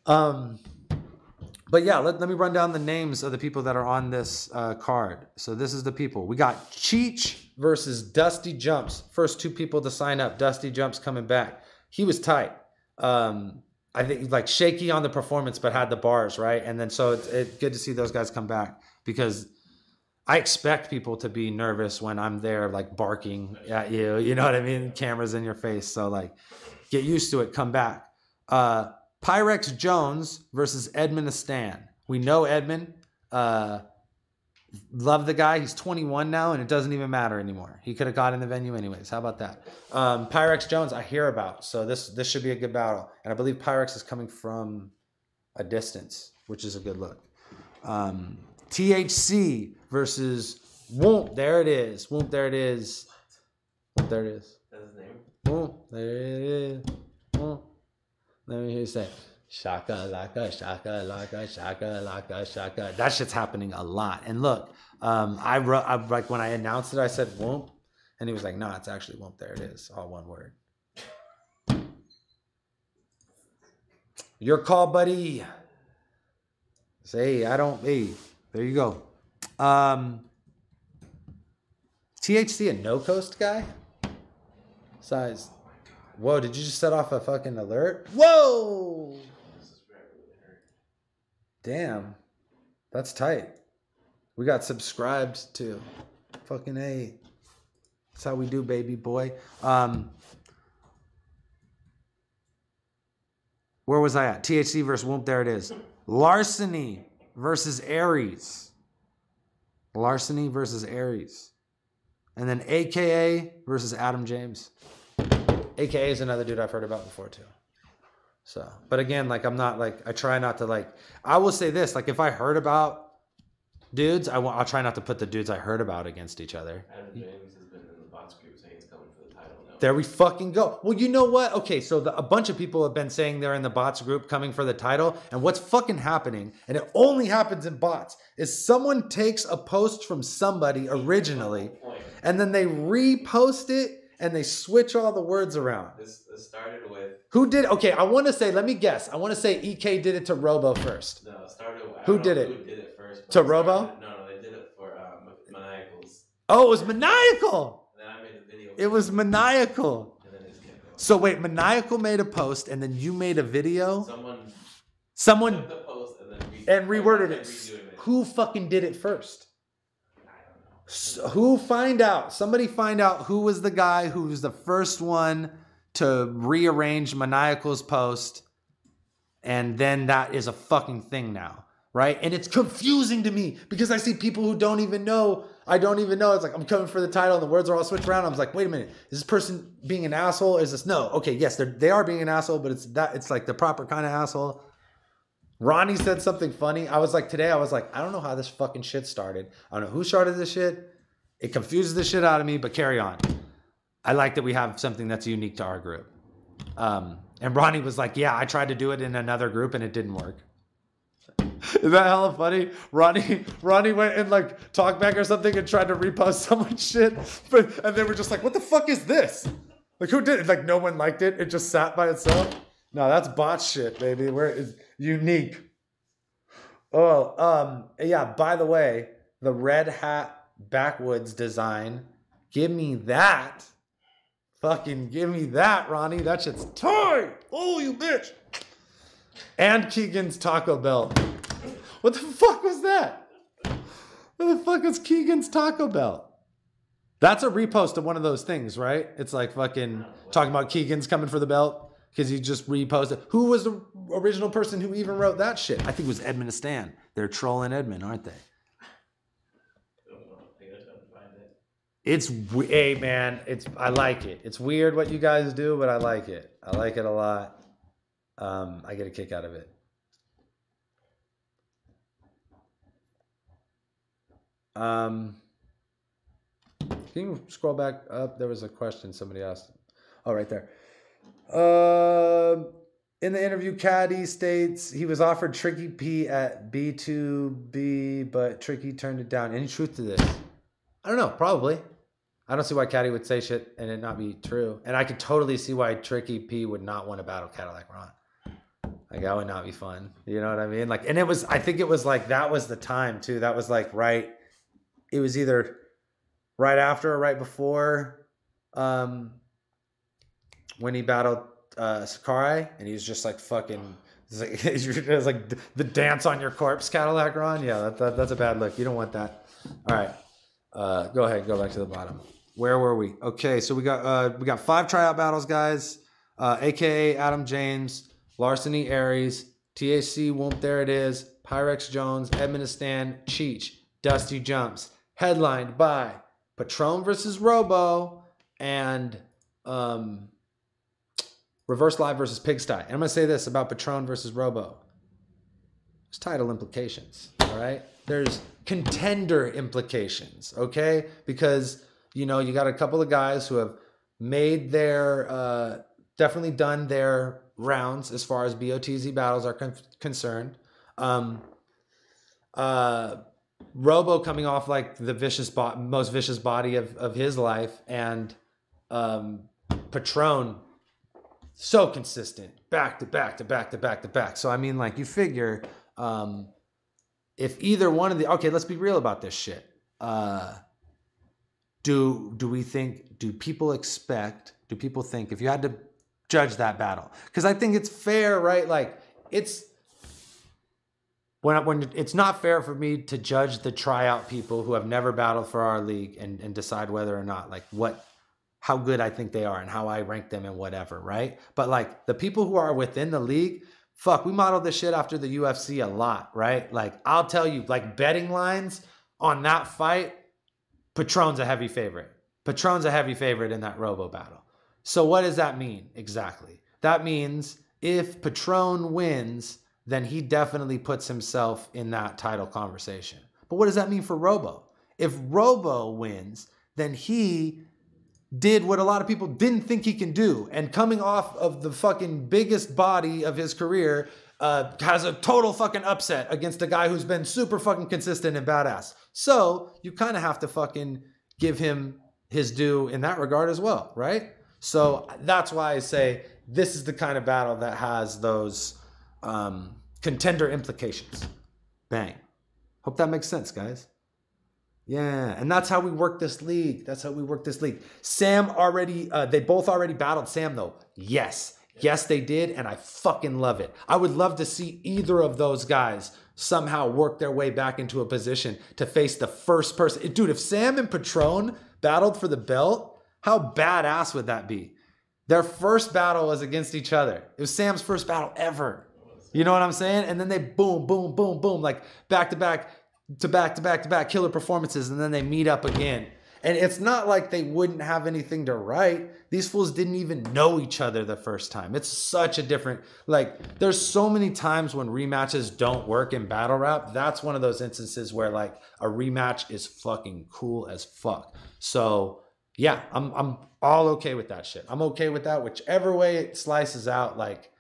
But yeah, let me run down the names of the people that are on this card. So this is the people. We got Cheech versus Dusty Jumps. First 2 people to sign up. Dusty Jumps coming back. He was tight. I think like shaky on the performance, but had the bars, right? And then so it's good to see those guys come back, because I expect people to be nervous when I'm there like barking at you. You know what I mean? Cameras in your face. So like get used to it. Come back. Pyrex Jones versus Edmund Astan. We know Edmund. Love the guy. He's 21 now, and it doesn't even matter anymore. He could have got in the venue anyways. How about that? Pyrex Jones, I hear about. So this should be a good battle. And I believe Pyrex is coming from a distance, which is a good look. THC versus Whoomp. There it is. Whoomp, there it is. Whoomp, there it is. That's his name? Whoomp, there it is. Whoomp. Let me hear you say, shaka laka, shaka laka, shaka laka, shaka. That shit's happening a lot. And look, I like when I announced it, I said Whoomp, and he was like, no, it's actually Whoomp. There it is, all one word. Your call, buddy. Say, I don't. Hey, there you go. THC, a no coast guy. Size. Whoa, did you just set off a fucking alert? Whoa! Damn. That's tight. We got subscribed to. Fucking A. That's how we do, baby boy. Where was I at? THC versus Whoomp. There it is. Larceny versus Aries. Larceny versus Aries. And then AKA versus Adam James. AKA is another dude I've heard about before too. So, but again, like I'm not like, I try not to like, I will say this, like if I heard about dudes, I'll try not to put the dudes I heard about against each other. Adam James has been in the BOTZ group saying he's coming for the title now. There we fucking go. Well, you know what? Okay, so a bunch of people have been saying they're in the BOTZ group coming for the title. And what's fucking happening, and it only happens in bots, is someone takes a post from somebody originally, and then they repost it, and they switch all the words around. This started with... Who did? Okay, I want to say, let me guess. I want to say EK did it to Robo first. No, it started with... Who did it? Who did it first? To Robo? No, they did it for Maniacals. Oh, it was Maniacal. And then I made a video. It was Maniacal. And then it's kept going. So wait, Maniacal made a post, and then you made a video? Someone took the post and then reworded it. Who fucking did it first? Who find out? Somebody find out who was the guy who was the first one to rearrange Maniacal's post, and then that is a fucking thing now, right? And it's confusing to me because I see people who don't even know. I don't even know. It's like I'm coming for the title, and the words are all switched around. I was like, wait a minute, is this person being an asshole? Is this no? Okay, yes, they are being an asshole, but it's like the proper kind of asshole. Ronnie said something funny. I was like, today, I don't know how this fucking shit started. I don't know who started this shit. It confuses the shit out of me, but carry on. I like that we have something that's unique to our group. And Ronnie was like, yeah, I tried to do it in another group and it didn't work. Is that hella funny? Ronnie went and like talked back or something and tried to repost someone's shit. And they were just like, what the fuck is this? Like who did it? Like no one liked it. It just sat by itself. No, that's bot shit, baby. Where is unique? Oh, yeah, by the way, the red hat backwoods design. Give me that. Fucking give me that, Ronnie. That shit's tight. Oh, you bitch. And Keegan's Taco Bell. What the fuck was that? What the fuck is Keegan's Taco Bell? That's a repost of one of those things, right? It's like fucking talking about Keegan's coming for the belt. Because he just reposted. Who was the original person who even wrote that shit? I think it was Edmund and Stan. They're trolling Edmund, aren't they? It's, hey man, I like it. It's weird what you guys do, but I like it. I like it a lot. I get a kick out of it. Can you scroll back up? There was a question somebody asked. Oh, right there. In the interview, Caddy states he was offered Tricky P at B2B, but Tricky turned it down. Any truth to this? I don't know. Probably. I don't see why Caddy would say shit and it not be true. And I could totally see why Tricky P would not want to battle Cadillac Ron. Like, that would not be fun. You know what I mean? Like, and it was, I think it was like, that was the time too. That was like, right. It was either right after or right before, when he battled Sakurai, and he was just like fucking, it was like the dance on your corpse, Cadillac Ron. Yeah, that's a bad look. You don't want that. All right, go ahead, go back to the bottom. Where were we? Okay, so we got 5 tryout battles, guys. AKA Adam James, Larceny Aries, THC Whoomp, there it is, Pyrex Jones, Edmund Stan, Cheech, Dusty Jumps, headlined by Patron versus Robo, and Reverse Live versus Pigsty. And I'm going to say this about Patron versus Robo. There's title implications, all right? There's contender implications, okay? Because, you know, you got a couple of guys who have made their, definitely done their rounds as far as BOTZ battles are concerned. Robo coming off like the most vicious body of his life, and Patron so consistent, back to back to back to back to back. So I mean, like, you figure if either one of the, okay, let's be real about this shit. Do people think, if you had to judge that battle, because I think it's fair, right? Like, it's when it's not fair for me to judge the tryout people who have never battled for our league and decide whether or not, like, how good I think they are and how I rank them and whatever, right? But like the people who are within the league, fuck, we modeled this shit after the UFC a lot, right? Like, I'll tell you, like, betting lines on that fight, Patron's a heavy favorite. Patron's a heavy favorite in that Robo battle. So what does that mean exactly? That means if Patron wins, then he definitely puts himself in that title conversation. But what does that mean for Robo? If Robo wins, then he did what a lot of people didn't think he can do. And coming off of the fucking biggest body of his career, has a total fucking upset against a guy who's been super fucking consistent and badass. So you kind of have to fucking give him his due in that regard as well, right? So that's why I say this is the kind of battle that has those contender implications. Bang. Hope that makes sense, guys. Yeah, and that's how we work this league. That's how we work this league. Sam already, they both already battled Sam though. Yes. Yes, they did, and I fucking love it. I would love to see either of those guys somehow work their way back into a position to face the first person. Dude, if Sam and Patron battled for the belt, how badass would that be? Their first battle was against each other. It was Sam's first battle ever. You know what I'm saying? And then they boom, boom, boom, boom, like back to back to back to back to back killer performances, and then they meet up again. And it's not like they wouldn't have anything to write. These fools didn't even know each other the first time. It's such a different, like, there's so many times when rematches don't work in battle rap. That's one of those instances where, like, a rematch is fucking cool as fuck. So, yeah, I'm all okay with that shit. I'm okay with that. Whichever way it slices out, like,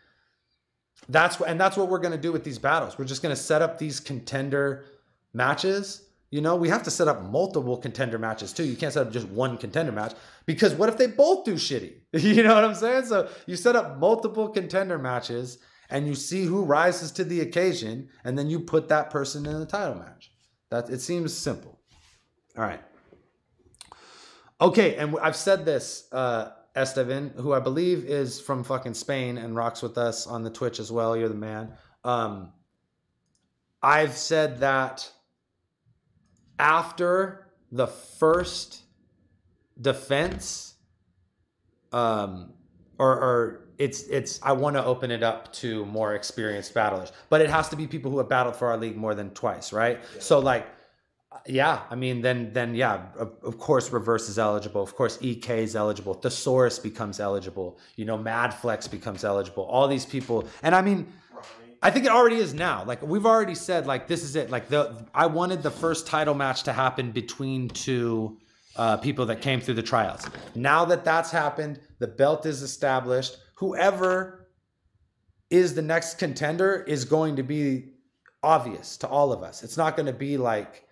that's what we're going to do with these battles. We're just going to set up these contender matches. You know, we have to set up multiple contender matches too. You can't set up just one contender match, because what if they both do shitty? You know what I'm saying? So you set up multiple contender matches and you see who rises to the occasion, and then you put that person in the title match. It seems simple. All right. Okay, and I've said this, Estevan, who I believe is from fucking Spain and rocks with us on the Twitch as well. You're the man. I've said that after the first defense, it's I want to open it up to more experienced battlers, but it has to be people who have battled for our league more than twice, right? Yeah. So like, yeah, I mean, then yeah, of course Reverse is eligible. Of course EK is eligible. Thesaurus becomes eligible. You know, Madflex becomes eligible. All these people, and I mean, I think it already is now. Like, we've already said, like, this is it. Like, I wanted the first title match to happen between two people that came through the tryouts. Now that that's happened, the belt is established. Whoever is the next contender is going to be obvious to all of us. It's not going to be like,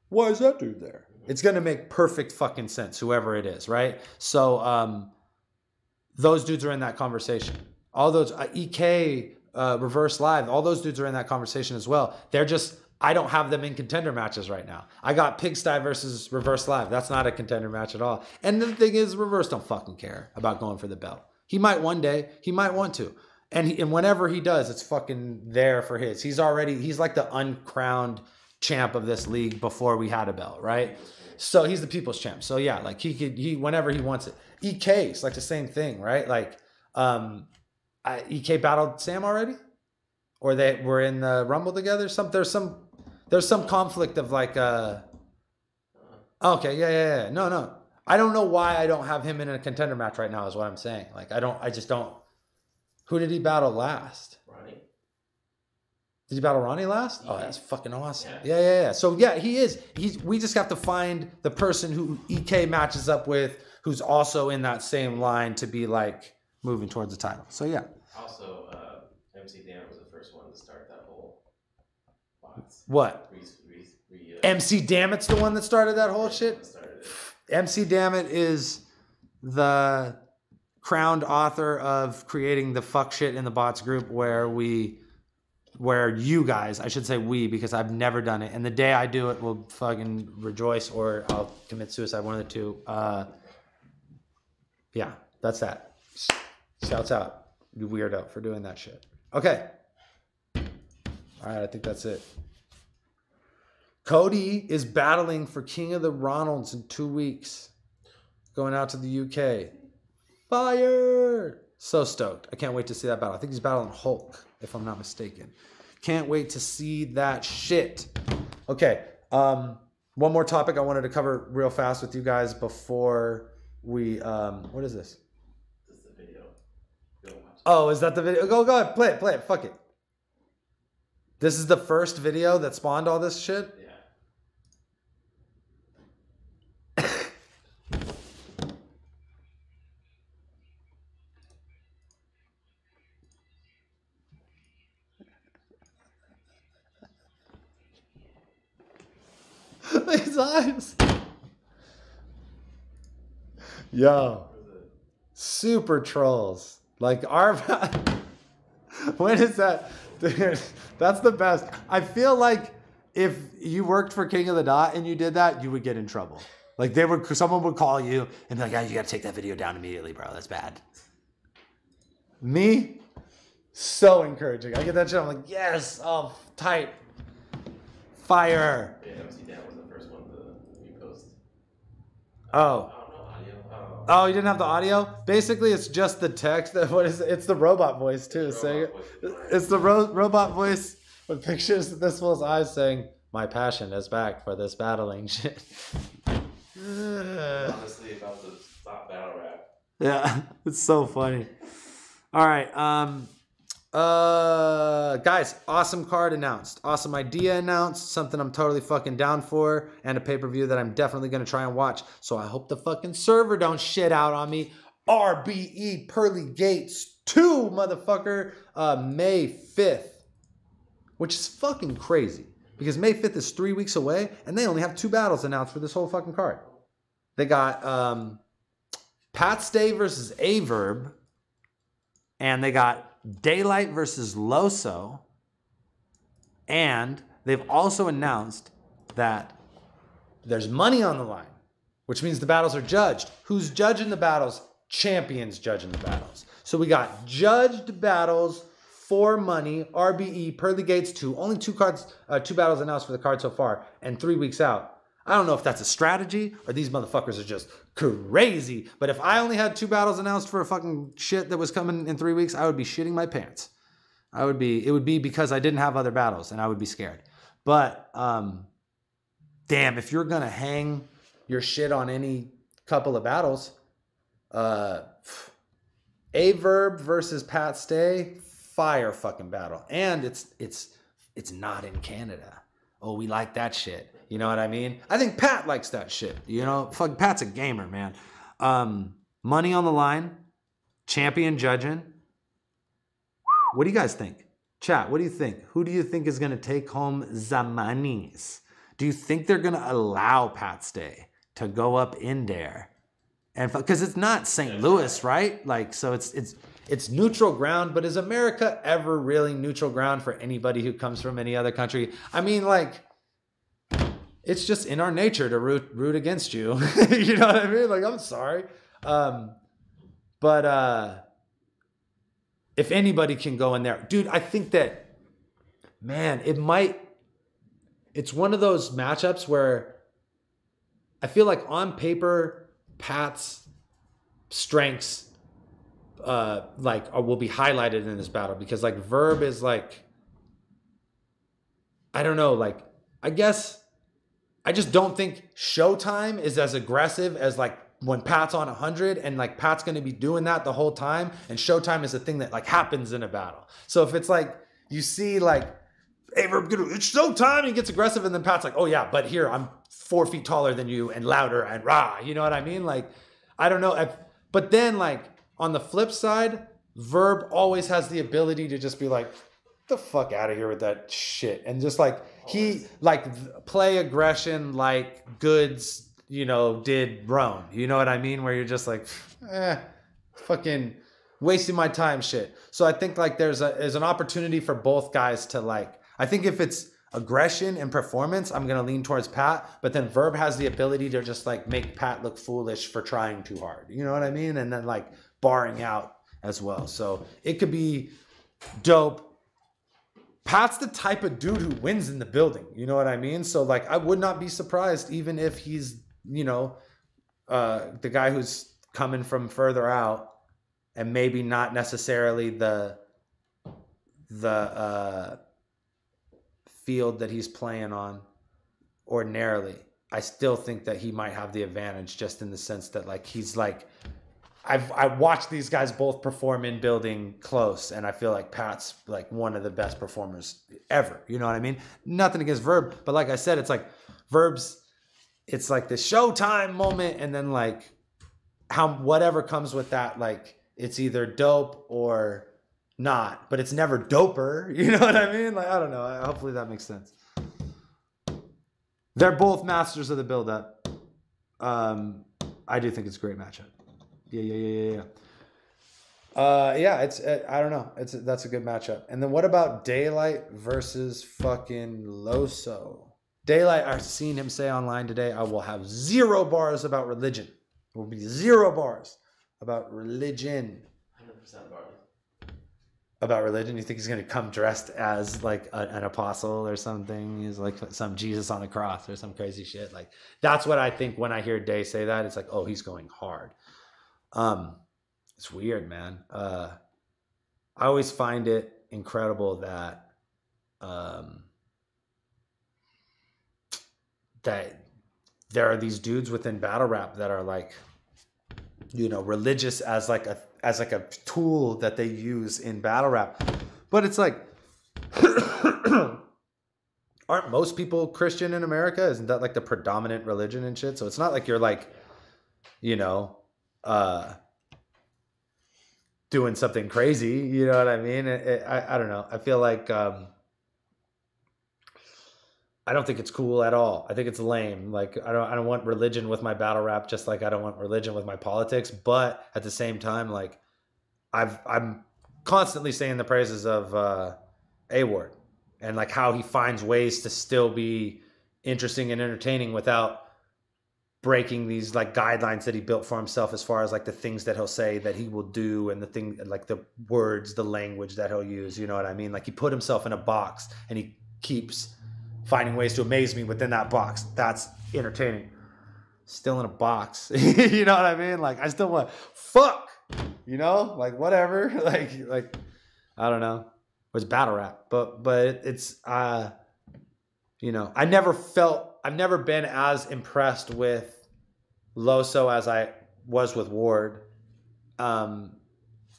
why is that dude there? It's going to make perfect fucking sense, whoever it is, right? So those dudes are in that conversation. All those, EK... Reverse Live, all those dudes are in that conversation as well. They're just, I don't have them in contender matches right now. I got Pigsty versus Reverse Live. That's not a contender match at all. And the thing is, Reverse don't fucking care about going for the belt. He might one day, he might want to. And whenever he does, it's fucking there for his. He's like the uncrowned champ of this league before we had a belt, right? So he's the people's champ. So yeah, like he whenever he wants it. EK's like the same thing, right? Like, EK battled Sam already, or they were in the Rumble together. There's some conflict of like, okay, yeah. No. I don't know why I don't have him in a contender match right now is what I'm saying. Like, I just don't. Who did he battle last? Ronnie. Did he battle Ronnie last? Oh, that's fucking awesome. Yeah. So yeah, he is. We just have to find the person who EK matches up with, who's also in that same line to be like, moving towards the title. So yeah. Also, MC Dan was the first one to start that whole box. What? MC Dammit's the one that started that whole shit? MC Dammit is the crowned author of creating the fuck shit in the bots group where you guys, I should say we, because I've never done it. And the day I do it, we'll fucking rejoice or I'll commit suicide, one of the two. Yeah, that's that. Shouts out, you weirdo, for doing that shit. Okay. All right, I think that's it. Cody is battling for King of the Ronalds in 2 weeks. Going out to the UK. Fire! So stoked. I can't wait to see that battle. I think he's battling Hulk, if I'm not mistaken. Can't wait to see that shit. Okay. One more topic I wanted to cover real fast with you guys before we what is this? This is the video. Go watch it. Oh, is that the video? Go ahead, play it, fuck it. This is the first video that spawned all this shit? Yeah. His eyes. Yo. Super trolls. Like our when is that? Dude, that's the best. I feel like if you worked for King of the Dot and you did that, you would get in trouble. Like someone would call you and be like, "Yeah, you gotta take that video down immediately, bro. That's bad." Me, so encouraging. I get that shit. I'm like, yes, oh, tight. Fire. Yeah, MC Dan was the first one to repost. Oh. Oh, you didn't have the audio? Basically, it's just the text. What is it? It's the robot voice, too. Saying it's the robot voice with pictures of this fool's eyes saying, "My passion is back for this battling shit." Honestly, about to stop battle rap. Yeah, it's so funny. All right. Guys, awesome card announced. Awesome idea announced. Something I'm totally fucking down for. And a pay-per-view that I'm definitely going to try and watch. So I hope the fucking server don't shit out on me. RBE Pearly Gates 2, motherfucker. May 5th. Which is fucking crazy. Because May 5th is 3 weeks away. And they only have 2 battles announced for this whole fucking card. They got Pat Stay versus Averb. And they got Daylight versus Loso. And they've also announced that there's money on the line, which means the battles are judged. Who's judging the battles? Champions judging the battles. So we got judged battles for money, RBE, Pearly Gates 2. Only 2 battles announced for the card so far, and 3 weeks out. I don't know if that's a strategy or these motherfuckers are just crazy. But if I only had 2 battles announced for a fucking shit that was coming in 3 weeks, I would be shitting my pants. It would be because I didn't have other battles and I would be scared. But damn, if you're gonna hang your shit on any couple of battles, Averb versus Pat Stay, fire fucking battle. And it's not in Canada. Oh, we like that shit. You know what I mean? I think Pat likes that shit. You know, fuck, Pat's a gamer, man. Money on the line. Champion judging. What do you guys think? Chat, what do you think? Who do you think is going to take home the monies? Do you think they're going to allow Pat Stay to go up in there? And because it's not St. Louis, right? Like, so it's neutral ground, but is America ever really neutral ground for anybody who comes from any other country? I mean, like, it's just in our nature to root against you. You know what I mean? Like, I'm sorry. But if anybody can go in there, dude, I think that, man, it's one of those matchups where I feel like on paper, Pat's strengths will be highlighted in this battle because like Verb is like, I don't know, like, I guess I just don't think Showtime is as aggressive as like when Pat's on 100 and like Pat's going to be doing that the whole time. And Showtime is a thing that like happens in a battle. So if it's like, you see like, hey, it's Showtime, he gets aggressive and then Pat's like, oh yeah, but here I'm 4 feet taller than you and louder and rah, you know what I mean? Like, I don't know. But then like on the flip side, Verb always has the ability to just be like, the fuck out of here with that shit. And just like, he like play aggression like Goods, you know, did Roan. You know what I mean? Where you're just like, fucking wasting my time shit. So I think like there's an opportunity for both guys to like, I think if it's aggression and performance, I'm going to lean towards Pat, but then Verb has the ability to just like make Pat look foolish for trying too hard. You know what I mean? And then like barring out as well. So it could be dope. Pat's the type of dude who wins in the building. You know what I mean? So like, I would not be surprised even if he's, you know, the guy who's coming from further out and maybe not necessarily the field that he's playing on ordinarily. I still think that he might have the advantage, just in the sense that like he's like, I watched these guys both perform in building close, and I feel like Pat's like one of the best performers ever. You know what I mean? Nothing against Verb, but like I said, it's like Verb's, it's like the showtime moment, and then like whatever comes with that, like it's either dope or not, but it's never doper. You know what I mean? Like, I don't know. Hopefully that makes sense. They're both masters of the build-up. I do think it's a great matchup. Yeah. It's I don't know. That's a good matchup. And then what about Daylight versus fucking Loso? Daylight, I've seen him say online today, I will have 0 bars about religion. It will be 0 bars about religion. 100% bars. About religion? You think he's going to come dressed as like an apostle or something? He's like some Jesus on the cross or some crazy shit. Like, that's what I think when I hear Day say that. It's like, oh, he's going hard. It's weird, man. I always find it incredible that that there are these dudes within battle rap that are like, you know, religious as like a tool that they use in battle rap. But it's like, aren't most people Christian in America? Isn't that like the predominant religion and shit? So it's not like you're like, you know, doing something crazy. You know what I mean? I don't know. I feel like, I don't think it's cool at all. I think it's lame. Like, I don't want religion with my battle rap, just like I don't want religion with my politics. But at the same time, like, I'm constantly saying the praises of A-Ward and like how he finds ways to still be interesting and entertaining without breaking these like guidelines that he built for himself, as far as like the things that he'll say that he will do, and the thing, like the words, the language that he'll use. You know what I mean? Like, he put himself in a box and he keeps finding ways to amaze me within that box. That's entertaining. Still in a box. You know what I mean? Like, I still want, fuck, you know, like whatever. like, I don't know. It was battle rap, but it's, you know, I've never been as impressed with Loso as I was with Ward, in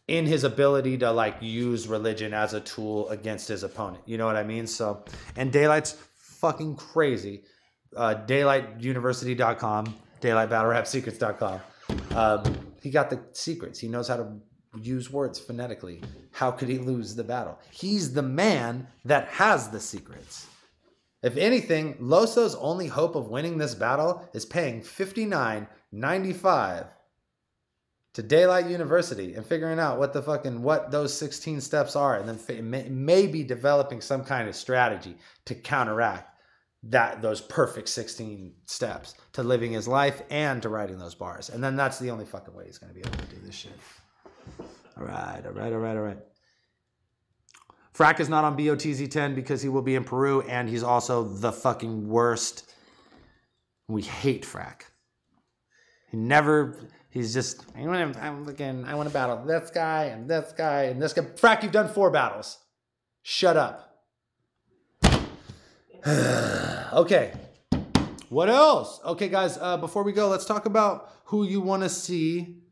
his ability to like use religion as a tool against his opponent. You know what I mean? So, and Daylight's fucking crazy. DaylightUniversity.com, DaylightBattleRapSecrets.com. He got the secrets. He knows how to use words phonetically. How could he lose the battle? He's the man that has the secrets. If anything, Loso's only hope of winning this battle is paying $59.95 to Daylight University and figuring out what those 16 steps are, and then maybe developing some kind of strategy to counteract those perfect 16 steps to living his life and to writing those bars. And then that's the only fucking way he's going to be able to do this shit. All right. Frack is not on BOTZ 10 because he will be in Peru, and he's also the fucking worst. We hate Frack. He's just, I want to battle this guy and this guy and this guy. Frack, you've done 4 battles. Shut up. Okay. What else? Okay, guys, before we go, let's talk about who you want to see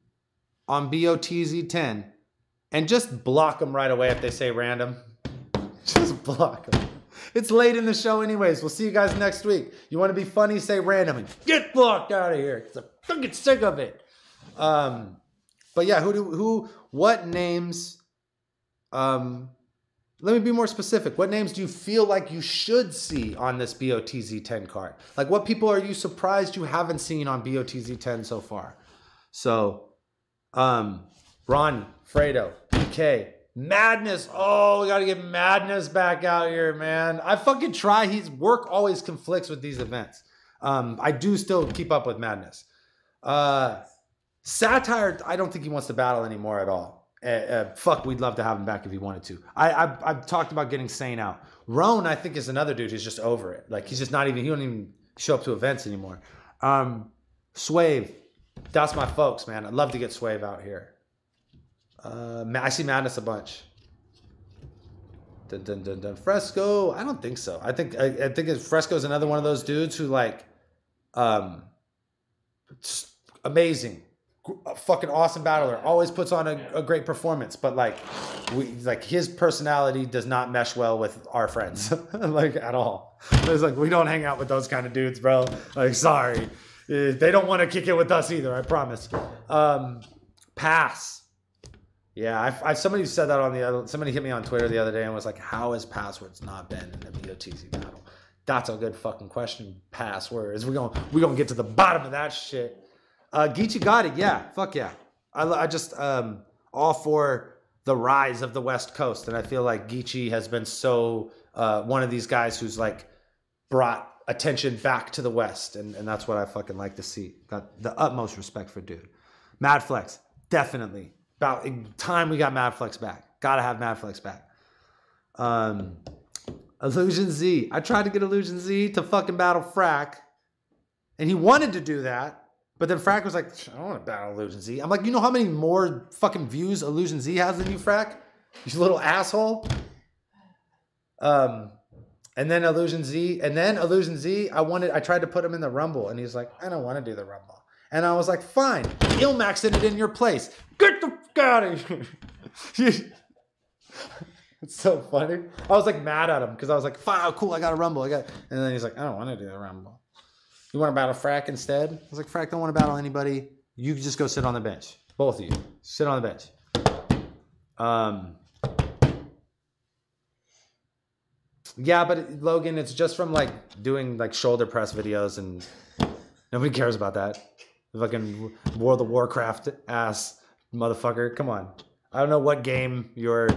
on BOTZ 10. And just block them right away if they say random. Just block them. It's late in the show anyways. We'll see you guys next week. You want to be funny, say random and get blocked out of here, because I'm fucking sick of it. But yeah, what names, let me be more specific. What names do you feel like you should see on this BOTZ 10 card? Like, what people are you surprised you haven't seen on BOTZ 10 so far? So, Ronnie, Fredo, PK, Madness. Oh, we got to get Madness back out here, man. I fucking try. His work always conflicts with these events. I do still keep up with Madness. Satire, I don't think he wants to battle anymore at all. Fuck, we'd love to have him back if he wanted to. I've talked about getting Sane out. Roan, I think, is another dude who's just over it. Like, he's just not even, he don't even show up to events anymore. Swave, that's my folks, man. I'd love to get Swave out here. I see Madness a bunch. Fresco, I don't think so. I think Fresco's another one of those dudes who, like, Amazing. A fucking awesome battler. Always puts on a great performance. But like his personality does not mesh well with our friends. Like at all. It's like we don't hang out with those kind of dudes, bro. Like sorry. They don't want to kick it with us either, I promise. Pass. Yeah, somebody said that on the other. Somebody hit me on Twitter the other day and was like, "How has Passwords not been in the BOTZ battle?" That's a good fucking question. Passwords. We're gonna get to the bottom of that shit. Geechee got it. Yeah, fuck yeah. I just all for the rise of the West Coast, and I feel like Geechee has been so one of these guys who's like brought attention back to the West, and that's what I fucking like to see. Got the utmost respect for dude. Mad Flex, definitely. About time we got Mad Flex back. Gotta have Mad Flex back. Illusion Z. I tried to get Illusion Z to fucking battle Frack, and he wanted to do that, but then Frack was like, I don't want to battle Illusion Z. I'm like, you know how many more fucking views Illusion Z has than you, Frack? You little asshole. And then Illusion Z, I tried to put him in the Rumble, and he's like, I don't want to do the Rumble. And I was like, fine, Ilmaxed it in your place. Get the fuck out of here. It's so funny. I was like mad at him because I was like, fine, oh, cool, I got a Rumble. And then he's like, I don't want to do the Rumble. You want to battle Frack instead? I was like, Frack, don't want to battle anybody. You just go sit on the bench. Both of you. Sit on the bench. Yeah, but Logan, it's just from like doing like shoulder press videos and nobody cares about that. Fucking World of Warcraft ass motherfucker. Come on. I don't know what game you're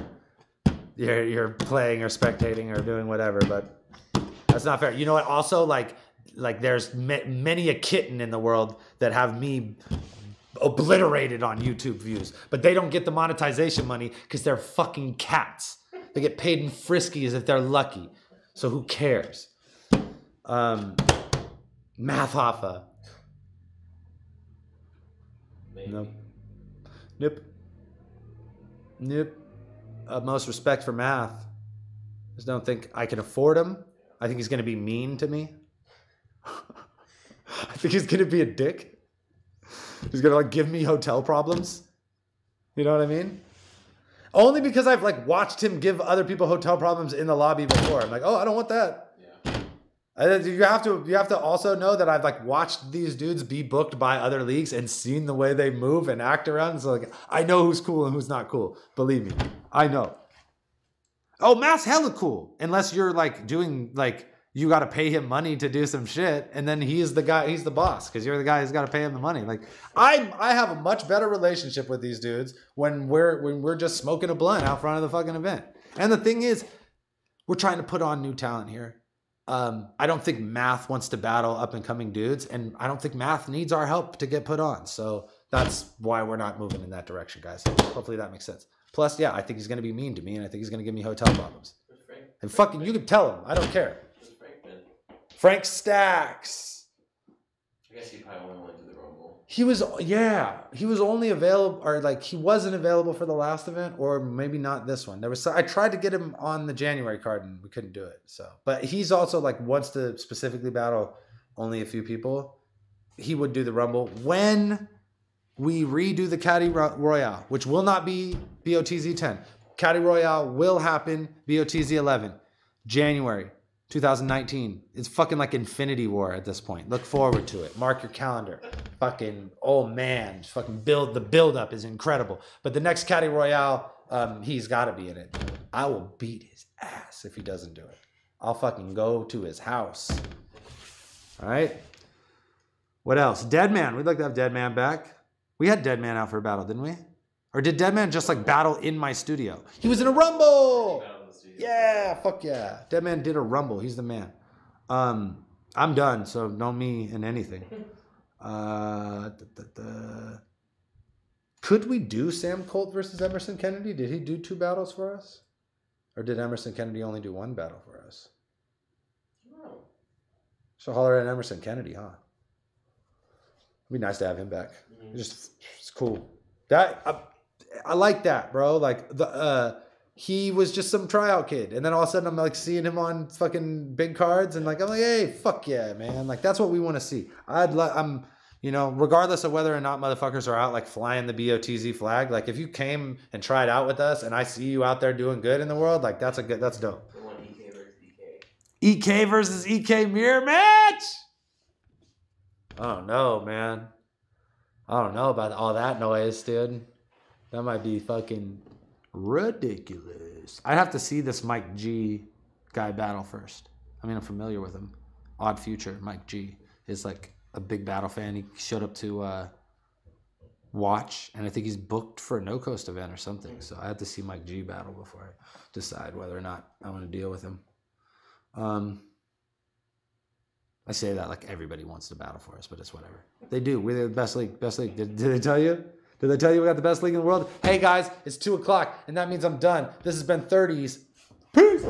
playing or spectating or doing whatever, but that's not fair. You know what? Also, like there's many a kitten in the world that have me obliterated on YouTube views, but they don't get the monetization money because they're fucking cats. They get paid in friskies if they're lucky. So who cares? Math Hoffa. Nope. Most respect for Math. Just don't think I can afford him. I think he's going to be mean to me. I think he's going to be a dick. He's going to like give me hotel problems. You know what I mean? Only because I've like watched him give other people hotel problems in the lobby before. I'm like, oh, I don't want that. You have to also know that I've like watched these dudes be booked by other leagues and seen the way they move and act around. So like, I know who's cool and who's not cool. Believe me, I know. Oh, Matt's hella cool. Unless you're like doing like, you got to pay him money to do some shit. And then he's the guy, he's the boss. Cause you're the guy who's got to pay him the money. Like I have a much better relationship with these dudes when we're just smoking a blunt out front of the fucking event. And the thing is, we're trying to put on new talent here. I don't think Math wants to battle up and coming dudes, and I don't think Math needs our help to get put on. So that's why we're not moving in that direction, guys. Hopefully that makes sense. Plus, yeah, I think he's going to be mean to me, and I think he's going to give me hotel problems. And fucking, you can tell him. I don't care. Frank Stacks. I guess he probably only went to the Rumble. He was only available, or like he wasn't available for the last event, or maybe not this one. I tried to get him on the January card and we couldn't do it. So, but he's also like wants to specifically battle only a few people. He would do the Rumble when we redo the Caddy Royale, which will not be BOTZ 10. Caddy Royale will happen BOTZ 11, January 2019. It's fucking like Infinity War at this point. Look forward to it. Mark your calendar. Fucking, oh man, fucking the build up is incredible. But the next Caddy Royale, he's got to be in it. I will beat his ass if he doesn't do it. I'll fucking go to his house. All right. What else? Deadman. We'd like to have Deadman back. We had Deadman out for a battle, didn't we? Or did Deadman just like battle in my studio? He was in a Rumble. Yeah, fuck yeah. Deadman did a Rumble. He's the man. I'm done, so know me in anything. Could we do Sam Colt versus Emerson Kennedy? Did he do 2 battles for us? Or did Emerson Kennedy only do 1 battle for us? No. So holler at Emerson Kennedy, huh? It'd be nice to have him back. It's cool. That I like that, bro. Like he was just some tryout kid. And then all of a sudden I'm like seeing him on fucking big cards and like, I'm like, hey, fuck yeah, man. Like that's what we want to see. I'm, you know, regardless of whether or not motherfuckers are out like flying the BOTZ flag, like if you came and tried out with us and I see you out there doing good in the world, like that's dope. EK versus EK mirror match. I don't know, man. I don't know about all that noise, dude. That might be fucking ridiculous. I'd have to see this Mike G guy battle first. I mean, I'm familiar with him. Odd Future, Mike G, is like a big battle fan. He showed up to watch, and I think he's booked for a No Coast event or something. So I have to see Mike G battle before I decide whether or not I want to deal with him. I say that like everybody wants to battle for us, but it's whatever. They do. We're the best league. Best league. Did they tell you? Did they tell you we got the best league in the world? Hey guys, it's 2 o'clock, and that means I'm done. This has been 30s. Peace.